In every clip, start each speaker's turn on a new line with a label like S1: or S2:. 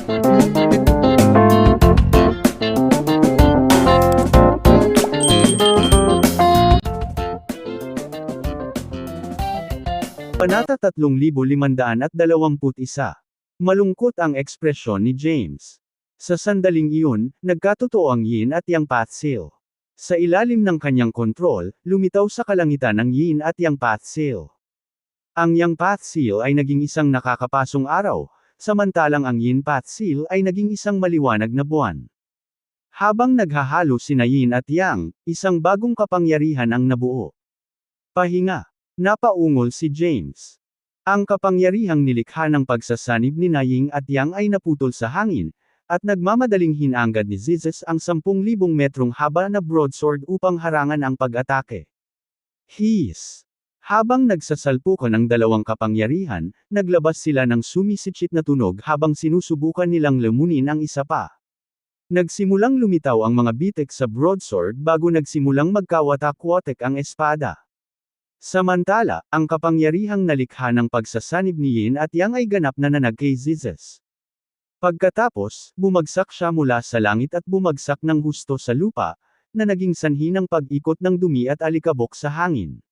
S1: Panata 3521. Malungkot ang ekspresyon ni James. Sa sandaling iyon, nagkatotoo ang yin at yang path seal. Sa ilalim ng kanyang kontrol, lumitaw sa kalangitan ang yin at yang path seal. Ang yang path seal ay naging isang nakakapasong araw, samantalang ang yin path seal ay naging isang maliwanag na buwan. Habang naghahalo sina yin at yang, isang bagong kapangyarihan ang nabuo. Pahinga. Napaungol si James. Ang kapangyarihang nilikha ng pagsasanib ni Ying at Yang ay naputol sa hangin, at nagmamadaling hinanggad ni Jesus ang 10,000 metrong haba na broadsword upang harangan ang pag-atake. Hiss! Habang nagsasalpukan ang dalawang kapangyarihan, naglabas sila ng sumisitsit na tunog habang sinusubukan nilang lamunin ang isa pa. Nagsimulang lumitaw ang mga bitek sa broadsword bago nagsimulang magkawatak-watak ang espada. Samantala, ang kapangyarihang nalikha ng pagsasanib ni Yin at Yang ay ganap na nanag kay Jesus. Pagkatapos, bumagsak siya mula sa langit at bumagsak ng husto sa lupa, na naging sanhi ng pag-ikot ng dumi at alikabok sa hangin.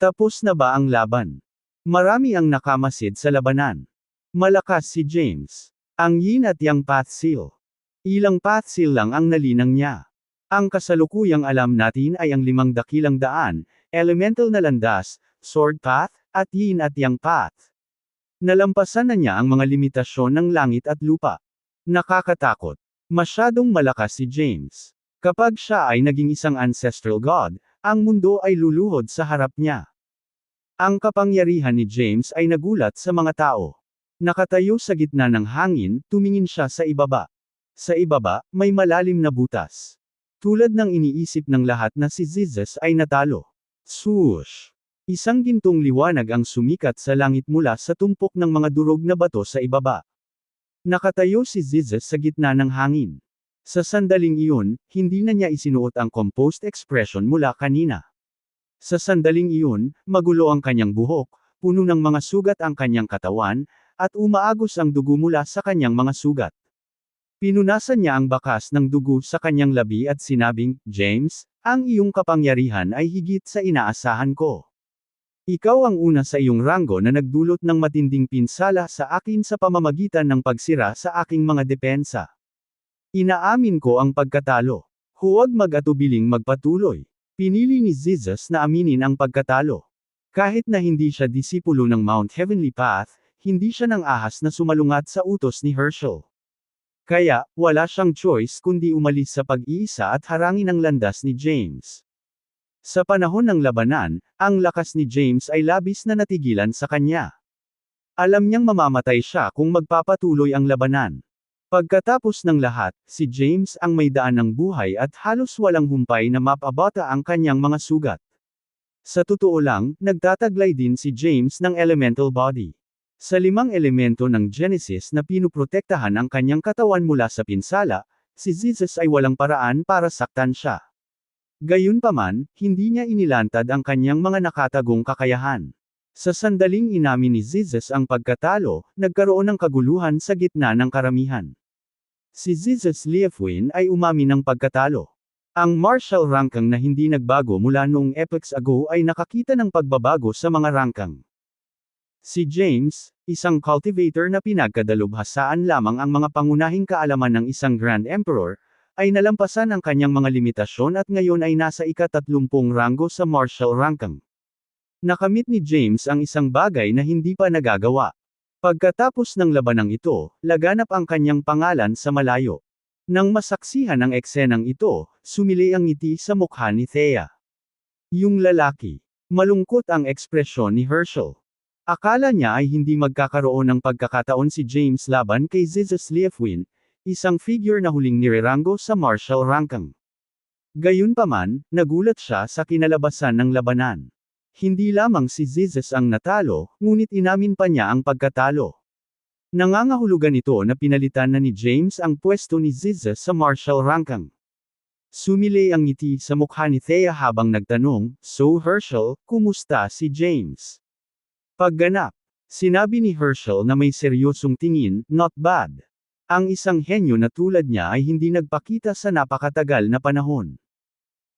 S1: Tapos na ba ang laban? Marami ang nakamasid sa labanan. Malakas si James. Ang Yin at Yang path seal. Ilang path seal lang ang nalinang niya. Ang kasalukuyang alam natin ay ang 5 dakilang daan, elemental na landas, sword path, at yin at yang path. Nalampasan na niya ang mga limitasyon ng langit at lupa. Nakakatakot. Masyadong malakas si James. Kapag siya ay naging isang ancestral god, ang mundo ay luluhod sa harap niya. Ang kapangyarihan ni James ay nagulat sa mga tao. Nakatayo sa gitna ng hangin, tumingin siya sa ibaba. Sa ibaba, may malalim na butas. Tulad ng iniisip ng lahat na si Jesus ay natalo. Swoosh! Isang gintong liwanag ang sumikat sa langit mula sa tumpok ng mga durog na bato sa ibaba. Nakatayo si Jesus sa gitna ng hangin. Sa sandaling iyon, hindi na niya isinuot ang composed expression mula kanina. Sa sandaling iyon, magulo ang kanyang buhok, puno ng mga sugat ang kanyang katawan, at umaagos ang dugo mula sa kanyang mga sugat. Pinunasan niya ang bakas ng dugo sa kanyang labi at sinabing, "James, ang iyong kapangyarihan ay higit sa inaasahan ko. Ikaw ang una sa iyong ranggo na nagdulot ng matinding pinsala sa akin sa pamamagitan ng pagsira sa aking mga depensa. Inaamin ko ang pagkatalo. Huwag mag-atubiling magpatuloy." Pinili ni Jesus na aminin ang pagkatalo. Kahit na hindi siya disipulo ng Mount Heavenly Path, hindi siya nang ahas na sumalungat sa utos ni Herschel. Kaya, wala siyang choice kundi umalis sa pag-iisa at harangin ang landas ni James. Sa panahon ng labanan, ang lakas ni James ay labis na natigilan sa kanya. Alam niyang mamamatay siya kung magpapatuloy ang labanan. Pagkatapos ng lahat, si James ang may daan ng buhay at halos walang humpay na mapabata ang kanyang mga sugat. Sa totoo lang, nagtataglay din si James ng elemental body. Sa 5 elemento ng Genesis na pinuprotektahan ang kanyang katawan mula sa pinsala, si Jesus ay walang paraan para saktan siya. Gayunpaman, hindi niya inilantad ang kanyang mga nakatagong kakayahan. Sa sandaling inamin ni Jesus ang pagkatalo, nagkaroon ng kaguluhan sa gitna ng karamihan. Si Jesus Liefwin ay umamin ng pagkatalo. Ang martial rangkang na hindi nagbago mula noong epochs ago ay nakakita ng pagbabago sa mga rangkang. Si James, isang cultivator na pinagkadalubhasaan lamang ang mga pangunahing kaalaman ng isang Grand Emperor, ay nalampasan ang kanyang mga limitasyon at ngayon ay nasa ika-30 ranggo sa martial rangkang. Nakamit ni James ang isang bagay na hindi pa nagagawa. Pagkatapos ng labanang ito, laganap ang kanyang pangalan sa malayo. Nang masaksihan ang eksenang ito, sumili ang ngiti sa mukha ni Thea. Yung lalaki. Malungkot ang ekspresyon ni Herschel. Akala niya ay hindi magkakaroon ng pagkakataon si James laban kay Jesus Liefwin, isang figure na huling nireranggo sa martial rangkang. Gayunpaman, nagulat siya sa kinalabasan ng labanan. Hindi lamang si Jesus ang natalo, ngunit inamin pa niya ang pagkatalo. Nangangahulugan ito na pinalitan na ni James ang pwesto ni Jesus sa martial rangkang. Sumilay ang ngiti sa mukha ni Thea habang nagtanong, "So Herschel, kumusta si James?" Pagganap, sinabi ni Herschel na may seryosong tingin, "Not bad. Ang isang henyo na tulad niya ay hindi nagpakita sa napakatagal na panahon.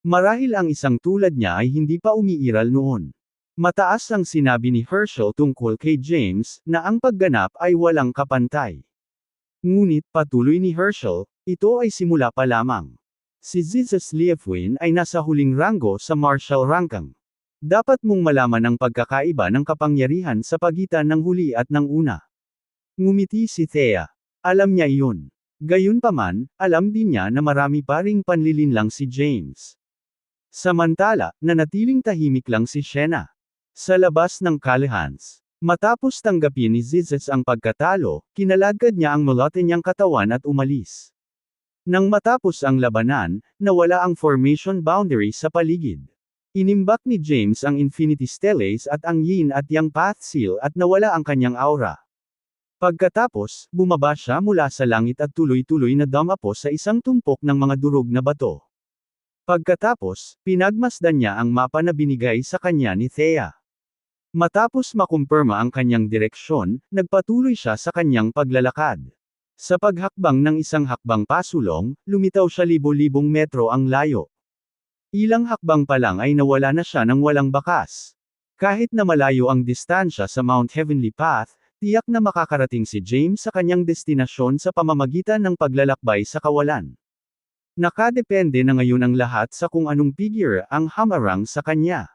S1: Marahil ang isang tulad niya ay hindi pa umiiral noon. Mataas ang sinabi ni Herschel tungkol kay James, na ang pagganap ay walang kapantay. Ngunit, patuloy ni Herschel, ito ay simula pa lamang. Si Jesus Liefwin ay nasa huling ranggo sa Marshall ranking. Dapat mong malaman ang pagkakaiba ng kapangyarihan sa pagitan ng huli at ng una. Ngumiti si Thea. Alam niya iyon. Gayunpaman, alam din niya na marami pa ring panlilinlang si James. Samantala, nanatiling tahimik lang si Sienna. Sa labas ng Callahan's. Matapos tanggapin ni Jesus ang pagkatalo, kinaladkad niya ang malote niyang katawan at umalis. Nang matapos ang labanan, nawala ang formation boundary sa paligid. Inimbak ni James ang Infinity Stellace at ang Yin at Yang Path Seal at nawala ang kanyang aura. Pagkatapos, bumaba siya mula sa langit at tuloy-tuloy na dumapo sa isang tumpok ng mga durog na bato. Pagkatapos, pinagmasdan niya ang mapa na binigay sa kanya ni Thea. Matapos makumpirma ang kanyang direksyon, nagpatuloy siya sa kanyang paglalakad. Sa paghakbang ng isang hakbang pasulong, lumitaw siya libo-libong metro ang layo. Ilang hakbang pa lang ay nawala na siya ng walang bakas. Kahit na malayo ang distansya sa Mount Heavenly Path, tiyak na makakarating si James sa kanyang destinasyon sa pamamagitan ng paglalakbay sa kawalan. Nakadepende na ngayon ang lahat sa kung anong figure ang hamarang sa kanya.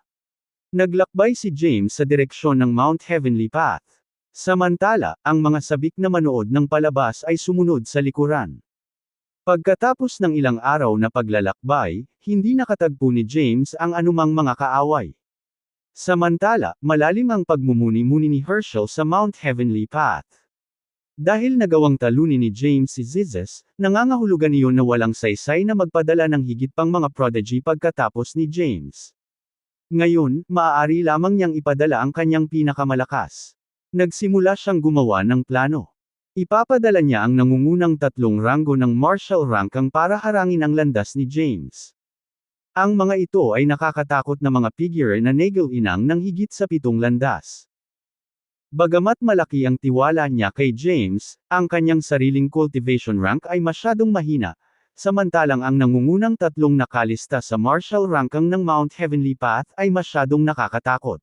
S1: Naglakbay si James sa direksyon ng Mount Heavenly Path. Samantala, ang mga sabik na manood ng palabas ay sumunod sa likuran. Pagkatapos ng ilang araw na paglalakbay, hindi nakatagpo ni James ang anumang mga kaaway. Samantala, malalim ang pagmumuni-muni ni Herschel sa Mount Heavenly Path. Dahil nagawang talunin ni James si Jesus, nangangahulugan iyon na walang saysay na magpadala ng higit pang mga prodigy pagkatapos ni James. Ngayon, maaari lamang niyang ipadala ang kanyang pinakamalakas. Nagsimula siyang gumawa ng plano. Ipapadala niya ang nangungunang 3 ranggo ng Marshall ranking para harangin ang landas ni James. Ang mga ito ay nakakatakot na mga figure na negel-inang ng higit sa 7 landas. Bagamat malaki ang tiwala niya kay James, ang kanyang sariling cultivation rank ay masyadong mahina, samantalang ang nangungunang 3 nakalista sa Marshall ranking ng Mount Heavenly Path ay masyadong nakakatakot.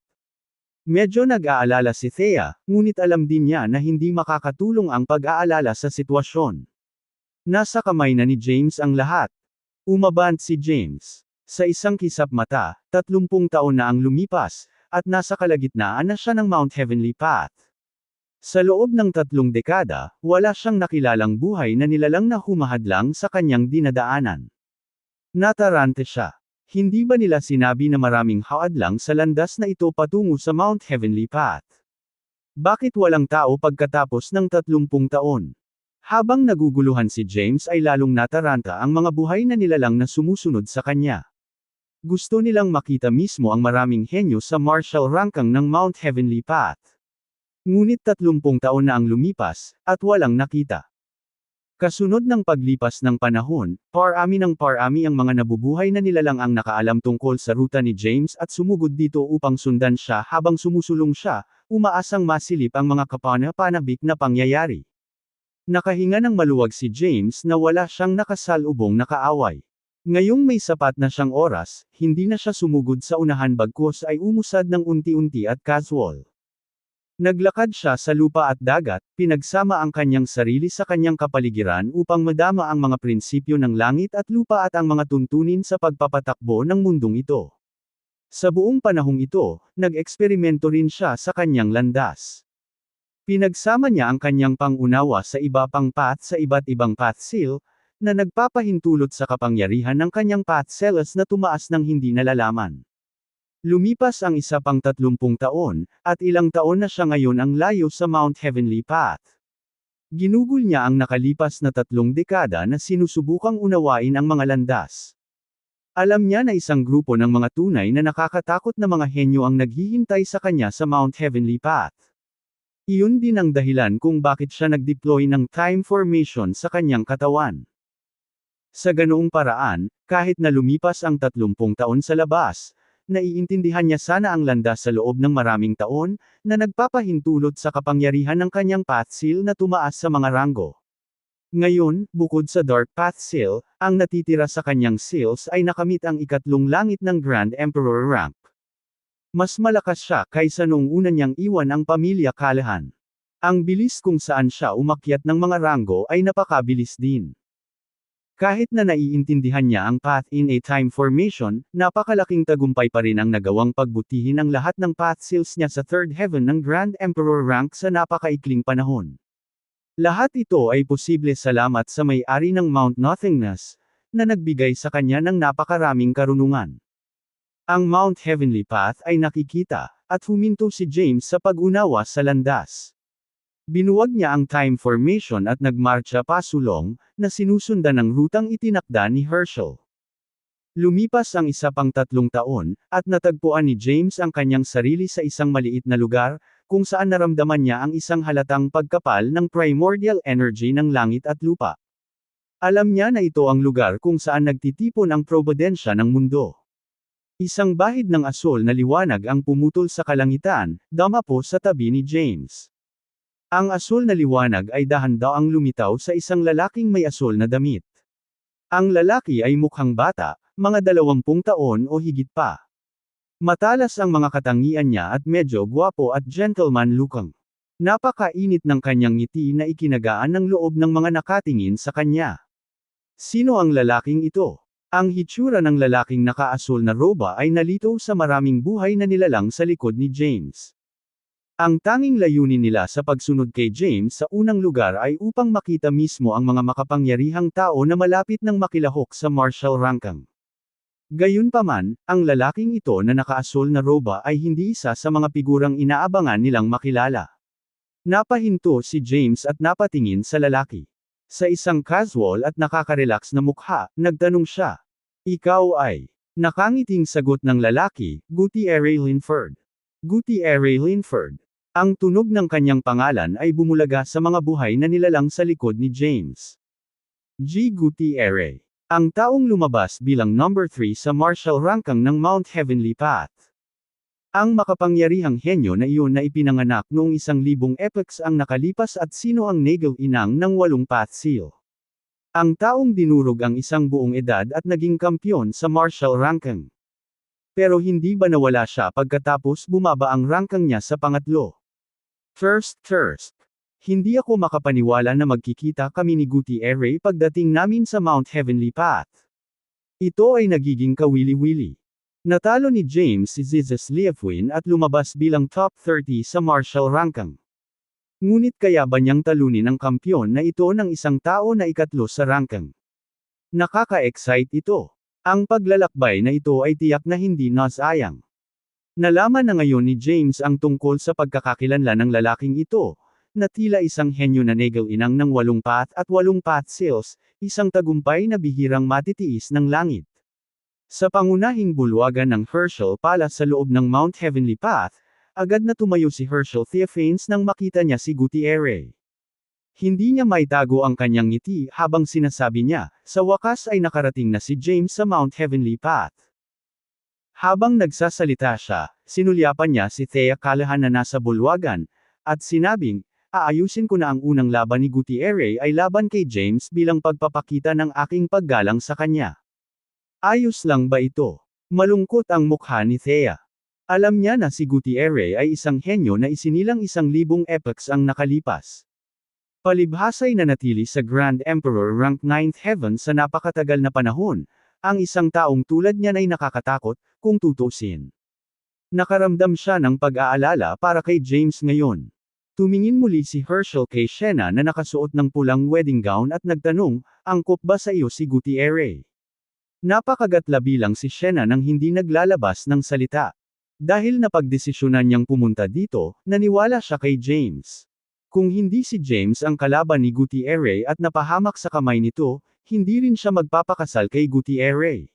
S1: Medyo nag-aalala si Thea, ngunit alam din niya na hindi makakatulong ang pag-aalala sa sitwasyon. Nasa kamay na ni James ang lahat. Umabant si James. Sa isang kisap mata, 30 taon na ang lumipas, at nasa kalagitnaan na siya ng Mount Heavenly Path. Sa loob ng 3 dekada, wala siyang nakilalang buhay na nilalang na humahadlang sa kanyang dinadaanan. Natarante siya. Hindi ba nila sinabi na maraming haadlang sa landas na ito patungo sa Mount Heavenly Path? Bakit walang tao pagkatapos ng 30 taon? Habang naguguluhan si James ay lalong nataranta ang mga buhay na nilalang na sumusunod sa kanya. Gusto nilang makita mismo ang maraming henyo sa Marshall ranking ng Mount Heavenly Path. Ngunit 30 taon na ang lumipas, at walang nakita. Kasunod ng paglipas ng panahon, parami ng parami ang mga nabubuhay na nilalang ang nakaalam tungkol sa ruta ni James at sumugod dito upang sundan siya habang sumusulong siya, umaasang masilip ang mga kapana-panabik na pangyayari. Nakahinga ng maluwag si James na wala siyang nakasalubong na kaaway. Ngayong may sapat na siyang oras, hindi na siya sumugod sa unahan bagkus ay umusad ng unti-unti at casual. Naglakad siya sa lupa at dagat, pinagsama ang kanyang sarili sa kanyang kapaligiran upang madama ang mga prinsipyo ng langit at lupa at ang mga tuntunin sa pagpapatakbo ng mundong ito. Sa buong panahong ito, nag-eksperimento rin siya sa kanyang landas. Pinagsama niya ang kanyang pangunawa sa iba pang path sa iba't ibang path seal, na nagpapahintulot sa kapangyarihan ng kanyang path cells na tumaas ng hindi nalalaman. Lumipas ang isa pang 30 taon, at ilang taon na siya ngayon ang layo sa Mount Heavenly Path. Ginugol niya ang nakalipas na 3 dekada na sinusubukang unawain ang mga landas. Alam niya na isang grupo ng mga tunay na nakakatakot na mga henyo ang naghihintay sa kanya sa Mount Heavenly Path. Iyon din ang dahilan kung bakit siya nag-deploy ng time formation sa kanyang katawan. Sa ganoong paraan, kahit na lumipas ang 30 taon sa labas, naiintindihan niya sana ang landas sa loob ng maraming taon, na nagpapahintulot sa kapangyarihan ng kanyang path seal na tumaas sa mga ranggo. Ngayon, bukod sa Dark Path Seal, ang natitira sa kanyang seals ay nakamit ang ikatlong langit ng Grand Emperor rank. Mas malakas siya kaysa noong una niyang iwan ang pamilya Callahan. Ang bilis kung saan siya umakyat ng mga ranggo ay napakabilis din. Kahit na naiintindihan niya ang path in a time formation, napakalaking tagumpay pa rin ang nagawang pagbutihin ang lahat ng path seals niya sa third heaven ng Grand Emperor rank sa napakaikling panahon. Lahat ito ay posible salamat sa may-ari ng Mount Nothingness, na nagbigay sa kanya ng napakaraming karunungan. Ang Mount Heavenly Path ay nakikita, at huminto si James sa pag-unawa sa landas. Binuwag niya ang time formation at nagmarcha pasulong, na sinusundan ng rutang itinakda ni Herschel. Lumipas ang isa pang 3 taon, at natagpuan ni James ang kanyang sarili sa isang maliit na lugar, kung saan naramdaman niya ang isang halatang pagkapal ng primordial energy ng langit at lupa. Alam niya na ito ang lugar kung saan nagtitipon ang probidensya ng mundo. Isang bahid ng asul na liwanag ang pumutol sa kalangitan, damapo sa tabi ni James. Ang asul na liwanag ay dahan-daang lumitaw sa isang lalaking may asul na damit. Ang lalaki ay mukhang bata, mga 20 taon o higit pa. Matalas ang mga katangian niya at medyo gwapo at gentleman looking. Napakainit ng kanyang ngiti na ikinagaan ng loob ng mga nakatingin sa kanya. Sino ang lalaking ito? Ang hitsura ng lalaking nakaasul na roba ay nalito sa maraming buhay na nilalang sa likod ni James. Ang tanging layunin nila sa pagsunod kay James sa unang lugar ay upang makita mismo ang mga makapangyarihang tao na malapit ng makilahok sa martial ranking. Gayunpaman, ang lalaking ito na nakaasul na roba ay hindi isa sa mga figurang inaabangan nilang makilala. Napahinto si James at napatingin sa lalaki. Sa isang casual at nakaka-relax na mukha, nagtanong siya. Ikaw ay? Nakangiting sagot ng lalaki, Gutierre Linford. Gutierre Linford. Ang tunog ng kanyang pangalan ay bumulaga sa mga buhay na nilalang sa likod ni James. G. Gutierre. Ang taong lumabas bilang number 3 sa martial ranking ng Mount Heavenly Path. Ang makapangyarihang henyo na iyon na ipinanganak noong 1,000 epochs ang nakalipas at sino ang nagal inang ng 8 path seal. Ang taong dinurog ang isang buong edad at naging kampyon sa martial ranking. Pero hindi ba nawala siya pagkatapos bumaba ang ranking niya sa pangatlo? First. Hindi ako makapaniwala na magkikita kami ni Gutierre pagdating namin sa Mount Heavenly Path. Ito ay nagiging kawili-wili. Natalo ni James si Zizes Liefwin at lumabas bilang top 30 sa martial ranking. Ngunit kaya ba niyang talunin ang kampyon na ito ng isang tao na ikatlo sa ranking? Nakaka-excite ito. Ang paglalakbay na ito ay tiyak na hindi nasayang. Nalaman na ngayon ni James ang tungkol sa pagkakakilanlan ng lalaking ito, na tila isang henyo na nagal inang ng 8 path at 8 path seals, isang tagumpay na bihirang matitiis ng langit. Sa pangunahing bulwagan ng Herschel Palace sa loob ng Mount Heavenly Path, agad na tumayo si Herschel Theophanes nang makita niya si Gutierre. Hindi niya maitago ang kanyang ngiti habang sinasabi niya, sa wakas ay nakarating na si James sa Mount Heavenly Path. Habang nagsasalita siya, sinulyapan niya si Thea Callahan na nasa bulwagan, at sinabing, aayusin ko na ang unang laban ni Gutierre ay laban kay James bilang pagpapakita ng aking paggalang sa kanya. Ayos lang ba ito? Malungkot ang mukha ni Thea. Alam niya na si Gutierre ay isang henyo na isinilang 1,000 epochs ang nakalipas. Palibhasa'y nanatili sa Grand Emperor rank 9th heaven sa napakatagal na panahon. Ang isang taong tulad niya ay nakakatakot, kung tutusin. Nakaramdam siya ng pag-aalala para kay James ngayon. Tumingin muli si Herschel kay Sienna na nakasuot ng pulang wedding gown at nagtanong, angkop ba sa iyo si Gutierre? Napakagatlabi lang si Sienna nang hindi naglalabas ng salita. Dahil napagdesisyonan niyang pumunta dito, naniwala siya kay James. Kung hindi si James ang kalaban ni Gutierre at napahamak sa kamay nito, hindi rin siya magpapakasal kay Gutierre.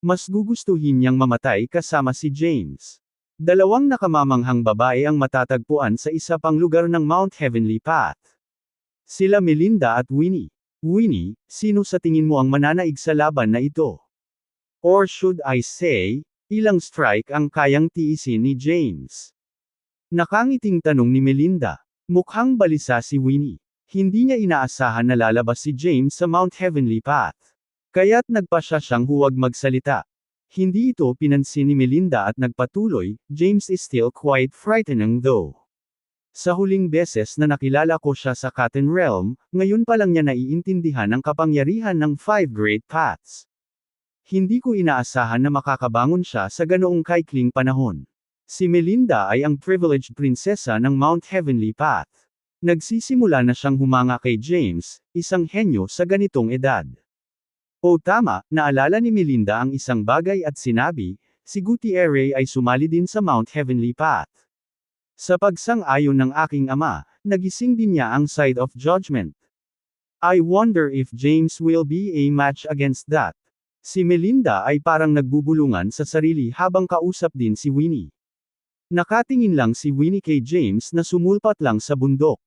S1: Mas gugustuhin niyang mamatay kasama si James. Dalawang nakamamanghang babae ang matatagpuan sa isa pang lugar ng Mount Heavenly Path. Sila Melinda at Winnie. Winnie, sino sa tingin mo ang mananaig sa laban na ito? Or should I say, ilang strike ang kayang tiisin ni James? Nakangiting tanong ni Melinda. Mukhang balisa si Winnie. Hindi niya inaasahan na lalabas si James sa Mount Heavenly Path. Kaya't nagpasya siyang huwag magsalita. Hindi ito pinansin ni Melinda at nagpatuloy, James is still quite frightening though. Sa huling beses na nakilala ko siya sa Cotton Realm, ngayon pa lang niya naiintindihan ang kapangyarihan ng Five Great Paths. Hindi ko inaasahan na makakabangon siya sa ganoong kaikling panahon. Si Melinda ay ang privileged prinsesa ng Mount Heavenly Path. Nagsisimula na siyang humanga kay James, isang henyo sa ganitong edad. O tama, naalala ni Melinda ang isang bagay at sinabi, si Gutierrez ay sumali din sa Mount Heavenly Path. Sa pagsang-ayon ng aking ama, nagising din niya ang side of judgment. I wonder if James will be a match against that. Si Melinda ay parang nagbubulungan sa sarili habang kausap din si Winnie. Nakatingin lang si Winnie kay James na sumulpat lang sa bundok.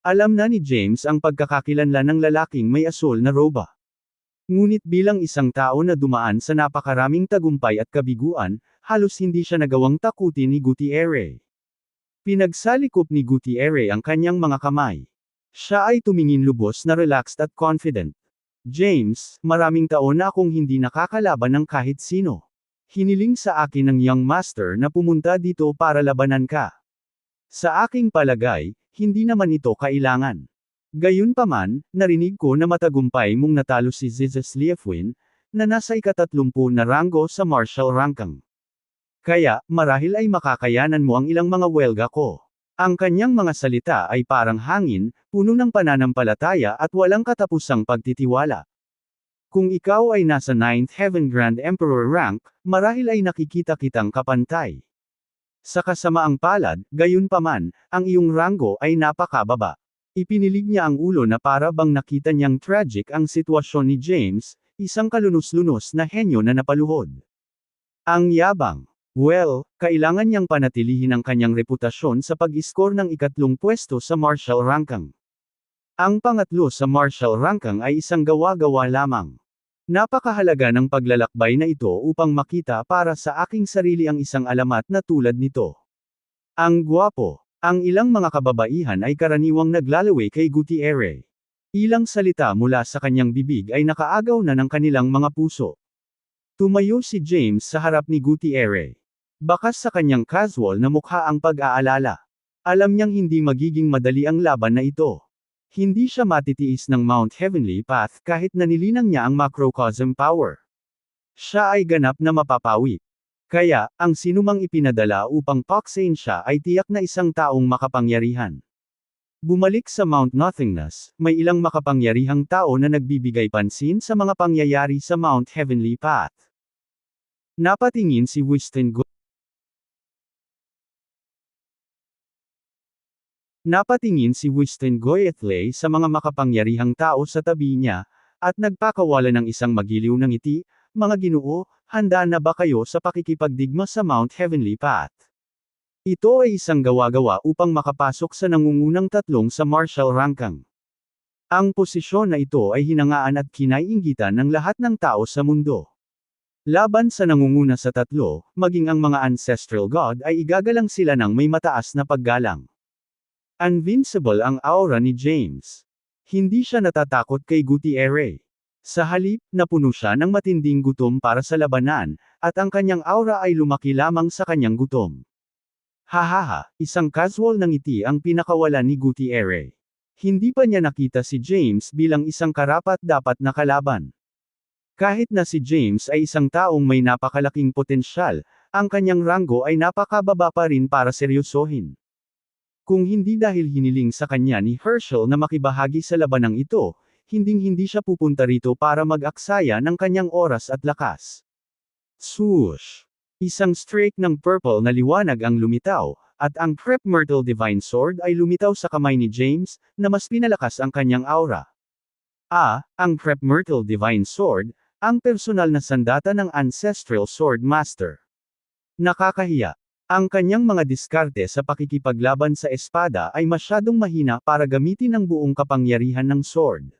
S1: Alam na ni James ang pagkakakilanlan ng lalaking may asul na roba. Ngunit bilang isang tao na dumaan sa napakaraming tagumpay at kabiguan, halos hindi siya nagawang takutin ni Gutierrez. Pinagsalikop ni Gutierrez ang kanyang mga kamay. Siya ay tumingin lubos na relaxed at confident. James, maraming taon na akong hindi nakakalaban ng kahit sino. Hiniling sa akin ng young master na pumunta dito para labanan ka. Sa aking palagay, hindi naman ito kailangan. Gayunpaman, narinig ko na matagumpay mong natalo si Zizes Liefwin, na nasa ika-30 na ranggo sa martial ranking. Kaya, marahil ay makakayanan mo ang ilang mga welga ko. Ang kanyang mga salita ay parang hangin, puno ng pananampalataya at walang katapusang pagtitiwala. Kung ikaw ay nasa 9th Heaven Grand Emperor rank, marahil ay nakikita kitang kapantay. Sa kasamaang palad, gayunpaman, ang iyong ranggo ay napakababa. Ipinilig niya ang ulo na para bang nakita niyang tragic ang sitwasyon ni James, isang kalunos-lunos na henyo na napaluhod. Ang yabang. Well, kailangan niyang panatilihin ang kanyang reputasyon sa pag-score ng ika-3 pwesto sa martial ranking. Ang pangatlo sa martial ranking ay isang gawa-gawa lamang. Napakahalaga ng paglalakbay na ito upang makita para sa aking sarili ang isang alamat na tulad nito. Ang gwapo. Ang ilang mga kababaihan ay karaniwang naglalaway kay Gutierrez. Ilang salita mula sa kanyang bibig ay nakaagaw na ng kanilang mga puso. Tumayo si James sa harap ni Gutierrez. Bakas sa kanyang casual na mukha ang pag-aalala. Alam niyang hindi magiging madali ang laban na ito. Hindi siya matitiis ng Mount Heavenly Path kahit nanilinang niya ang macrocosm power. Siya ay ganap na mapapawi. Kaya, ang sinumang ipinadala upang paksain siya ay tiyak na isang taong makapangyarihan. Bumalik sa Mount Nothingness, may ilang makapangyarihang tao na nagbibigay pansin sa mga pangyayari sa Mount Heavenly Path. Napatingin si Winston Goethe sa mga makapangyarihang tao sa tabi niya, at nagpakawala ng isang magiliw na ngiti, mga ginoo, handa na ba kayo sa pakikipagdigma sa Mount Heavenly Path? Ito ay isang gawa-gawa upang makapasok sa nangungunang tatlong sa martial ranking. Ang posisyon na ito ay hinangaan at kinaiinggitan ng lahat ng tao sa mundo. Laban sa nangunguna sa tatlo, maging ang mga ancestral god ay igagalang sila ng may mataas na paggalang. Invincible ang aura ni James. Hindi siya natatakot kay Gutierrez. Sa halip, napuno siya ng matinding gutom para sa labanan, at ang kanyang aura ay lumaki lamang sa kanyang gutom. Hahaha, isang casual na ngiti ang pinakawalan ni Gutierrez. Hindi pa niya nakita si James bilang isang karapat-dapat na kalaban. Kahit na si James ay isang taong may napakalaking potensyal, ang kanyang ranggo ay napakababa pa rin para seryosohin. Kung hindi dahil hiniling sa kanya ni Herschel na makibahagi sa labanang ito, hinding-hindi siya pupunta rito para mag-aksaya ng kanyang oras at lakas. Swoosh! Isang streak ng purple na liwanag ang lumitaw, at ang Crep Myrtle Divine Sword ay lumitaw sa kamay ni James, na mas pinalakas ang kanyang aura. Ang Crep Myrtle Divine Sword, ang personal na sandata ng Ancestral Sword Master. Nakakahiya. Ang kanyang mga diskarte sa pakikipaglaban sa espada ay masyadong mahina para gamitin ang buong kapangyarihan ng sword.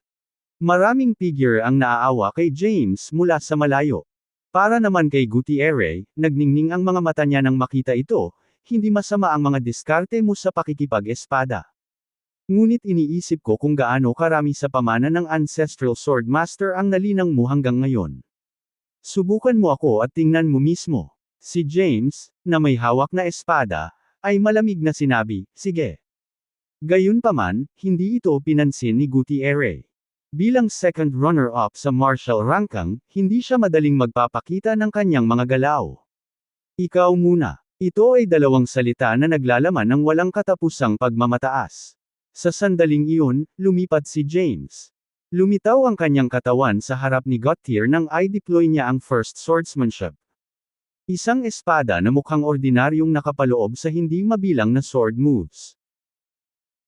S1: Maraming figure ang naaawa kay James mula sa malayo. Para naman kay Gutierrez, nagningning ang mga mata niya nang makita ito, hindi masama ang mga diskarte mo sa pakikipag-espada. Ngunit iniisip ko kung gaano karami sa pamana ng Ancestral Swordmaster ang nalinang mo hanggang ngayon. Subukan mo ako at tingnan mo mismo. Si James, na may hawak na espada, ay malamig na sinabi, sige. Gayunpaman, hindi ito pinansin ni Gutierrez. Bilang second runner-up sa martial ranking, hindi siya madaling magpapakita ng kanyang mga galaw. Ikaw muna. Ito ay dalawang salita na naglalaman ng walang katapusang pagmamataas. Sa sandaling iyon, lumipat si James. Lumitaw ang kanyang katawan sa harap ni Gautier nang i-deploy niya ang first swordsmanship. Isang espada na mukhang ordinaryong nakapaloob sa hindi mabilang na sword moves.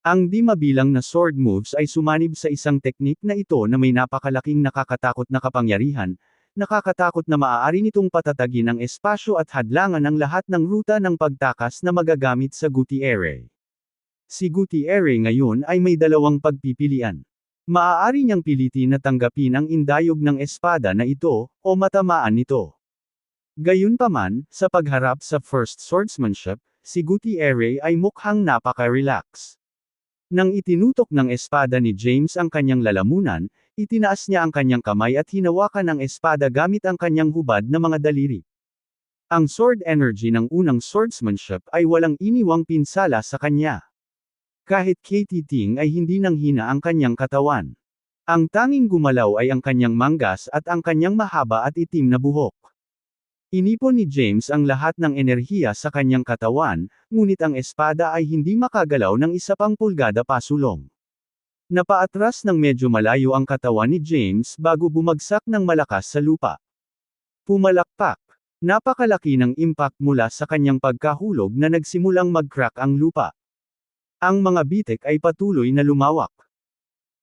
S1: Ang di mabilang na sword moves ay sumanib sa isang teknik na ito na may napakalaking nakakatakot na kapangyarihan, nakakatakot na maaari nitong patatagin ang espasyo at hadlangan ang lahat ng ruta ng pagtakas na magagamit sa Gutierrez. Si Gutierrez ngayon ay may dalawang pagpipilian. Maaari niyang pilitin na tanggapin ang indayog ng espada na ito, o matamaan nito. Gayunpaman, sa pagharap sa first swordsmanship, si Gutierrez ay mukhang napaka-relax. Nang itinutok ng espada ni James ang kanyang lalamunan, itinaas niya ang kanyang kamay at hinawakan ang espada gamit ang kanyang hubad na mga daliri. Ang sword energy ng unang swordsmanship ay walang iniwang pinsala sa kanya. Kahit katiting ay hindi nanghina ang kanyang katawan. Ang tanging gumalaw ay ang kanyang manggas at ang kanyang mahaba at itim na buhok. Inipon ni James ang lahat ng enerhiya sa kanyang katawan, ngunit ang espada ay hindi makagalaw ng 1 pulgada pasulong. Napaatras ng medyo malayo ang katawan ni James bago bumagsak ng malakas sa lupa. Pumalakpak. Napakalaki ng impact mula sa kanyang pagkahulog na nagsimulang mag-crack ang lupa. Ang mga bitik ay patuloy na lumawak.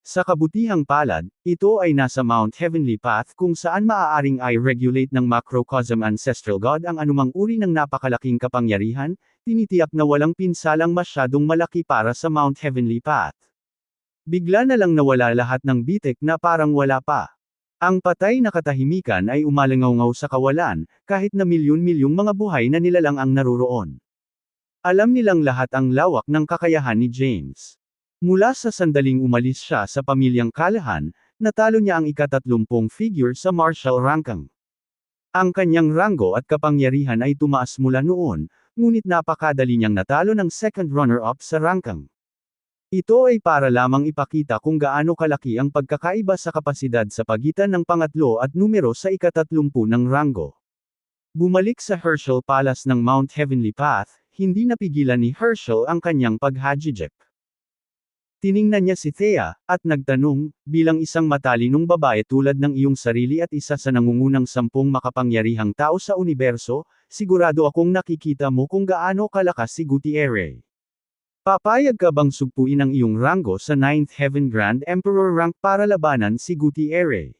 S1: Sa kabutihang palad, ito ay nasa Mount Heavenly Path kung saan maaaring i-regulate ng Macrocosm Ancestral God ang anumang uri ng napakalaking kapangyarihan, tinitiyak na walang pinsalang masyadong malaki para sa Mount Heavenly Path. Bigla na lang nawala lahat ng bitik na parang wala pa. Ang patay na katahimikan ay umalangaw-ngaw sa kawalan, kahit na milyon-milyong mga buhay na nilalang ang naroroon. Alam nilang lahat ang lawak ng kakayahan ni James. Mula sa sandaling umalis siya sa pamilyang Callahan, natalo niya ang ika-30 figure sa martial ranking. Ang kanyang ranggo at kapangyarihan ay tumaas mula noon, ngunit napakadali niyang natalo ng second runner-up sa ranking. Ito ay para lamang ipakita kung gaano kalaki ang pagkakaiba sa kapasidad sa pagitan ng pangatlo at numero sa ika-30 ng ranggo. Bumalik sa Herschel Palace ng Mount Heavenly Path, hindi napigilan ni Herschel ang kanyang paghajijek. Tiningnan niya si Thea, at nagtanong, bilang isang matalinong babae tulad ng iyong sarili at isa sa nangungunang 10 makapangyarihang tao sa universo, sigurado akong nakikita mo kung gaano kalakas si Gutierrez. Papayag ka bang sugpuin ang iyong ranggo sa 9th Heaven Grand Emperor rank para labanan si Gutierrez?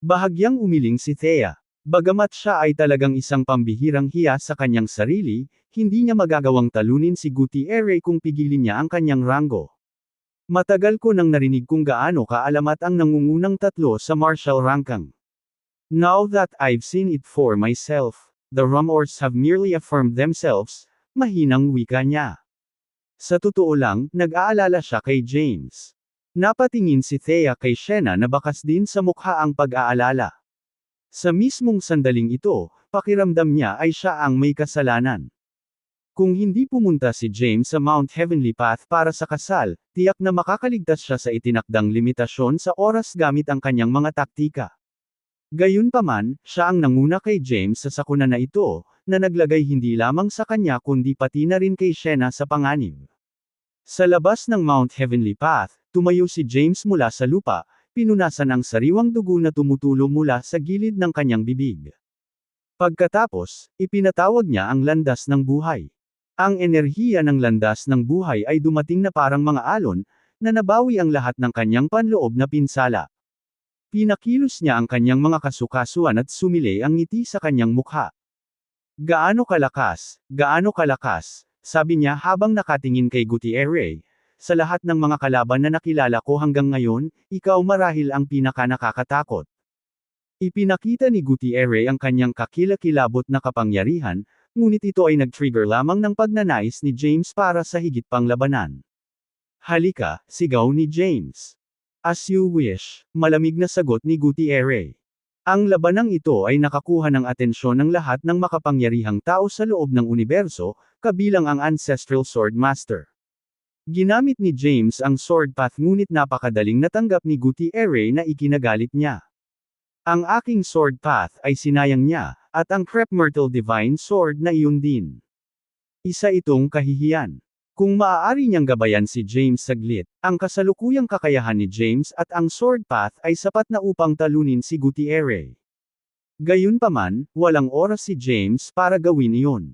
S1: Bahagyang umiling si Thea. Bagamat siya ay talagang isang pambihirang hiya sa kanyang sarili, hindi niya magagawang talunin si Gutierrez kung pigilin niya ang kanyang ranggo. Matagal ko nang narinig kung gaano kaalamat ang nangungunang 3 sa martial ranking. Now that I've seen it for myself, the rumors have merely affirmed themselves, mahinang wika niya. Sa totoo lang, nag-aalala siya kay James. Napatingin si Thea kay Shena na bakas din sa mukha ang pag-aalala. Sa mismong sandaling ito, pakiramdam niya ay siya ang may kasalanan. Kung hindi pumunta si James sa Mount Heavenly Path para sa kasal, tiyak na makakaligtas siya sa itinakdang limitasyon sa oras gamit ang kanyang mga taktika. Gayunpaman, siya ang nanguna kay James sa sakuna na ito, na naglagay hindi lamang sa kanya kundi pati na rin kay Shena sa panganib. Sa labas ng Mount Heavenly Path, tumayo si James mula sa lupa, pinunasan ang sariwang dugo na tumutulo mula sa gilid ng kanyang bibig. Pagkatapos, ipinatawag niya ang landas ng buhay. Ang enerhiya ng landas ng buhay ay dumating na parang mga alon, na nabawi ang lahat ng kanyang panloob na pinsala. Pinakilos niya ang kanyang mga kasukasuan at sumilay ang ngiti sa kanyang mukha. Gaano kalakas, sabi niya habang nakatingin kay Gutierrez, sa lahat ng mga kalaban na nakilala ko hanggang ngayon, ikaw marahil ang pinaka-nakakatakot. Ipinakita ni Gutierrez ang kanyang kakilakilabot na kapangyarihan, ngunit ito ay nag-trigger lamang ng pagnanais ni James para sa higit pang labanan. Halika, sigaw ni James. As you wish, malamig na sagot ni Gutierrez. Ang labanang ito ay nakakuha ng atensyon ng lahat ng makapangyarihang tao sa loob ng universo, kabilang ang Ancestral Sword Master. Ginamit ni James ang Sword Path ngunit napakadaling natanggap ni Gutierrez na ikinagalit niya. Ang aking Sword Path ay sinayang niya, at ang Crep Myrtle Divine Sword na iyon din. Isa itong kahihiyan. Kung maaari niyang gabayan si James saglit, ang kasalukuyang kakayahan ni James at ang Sword Path ay sapat na upang talunin si Gutierrez. Gayunpaman, walang oras si James para gawin iyon.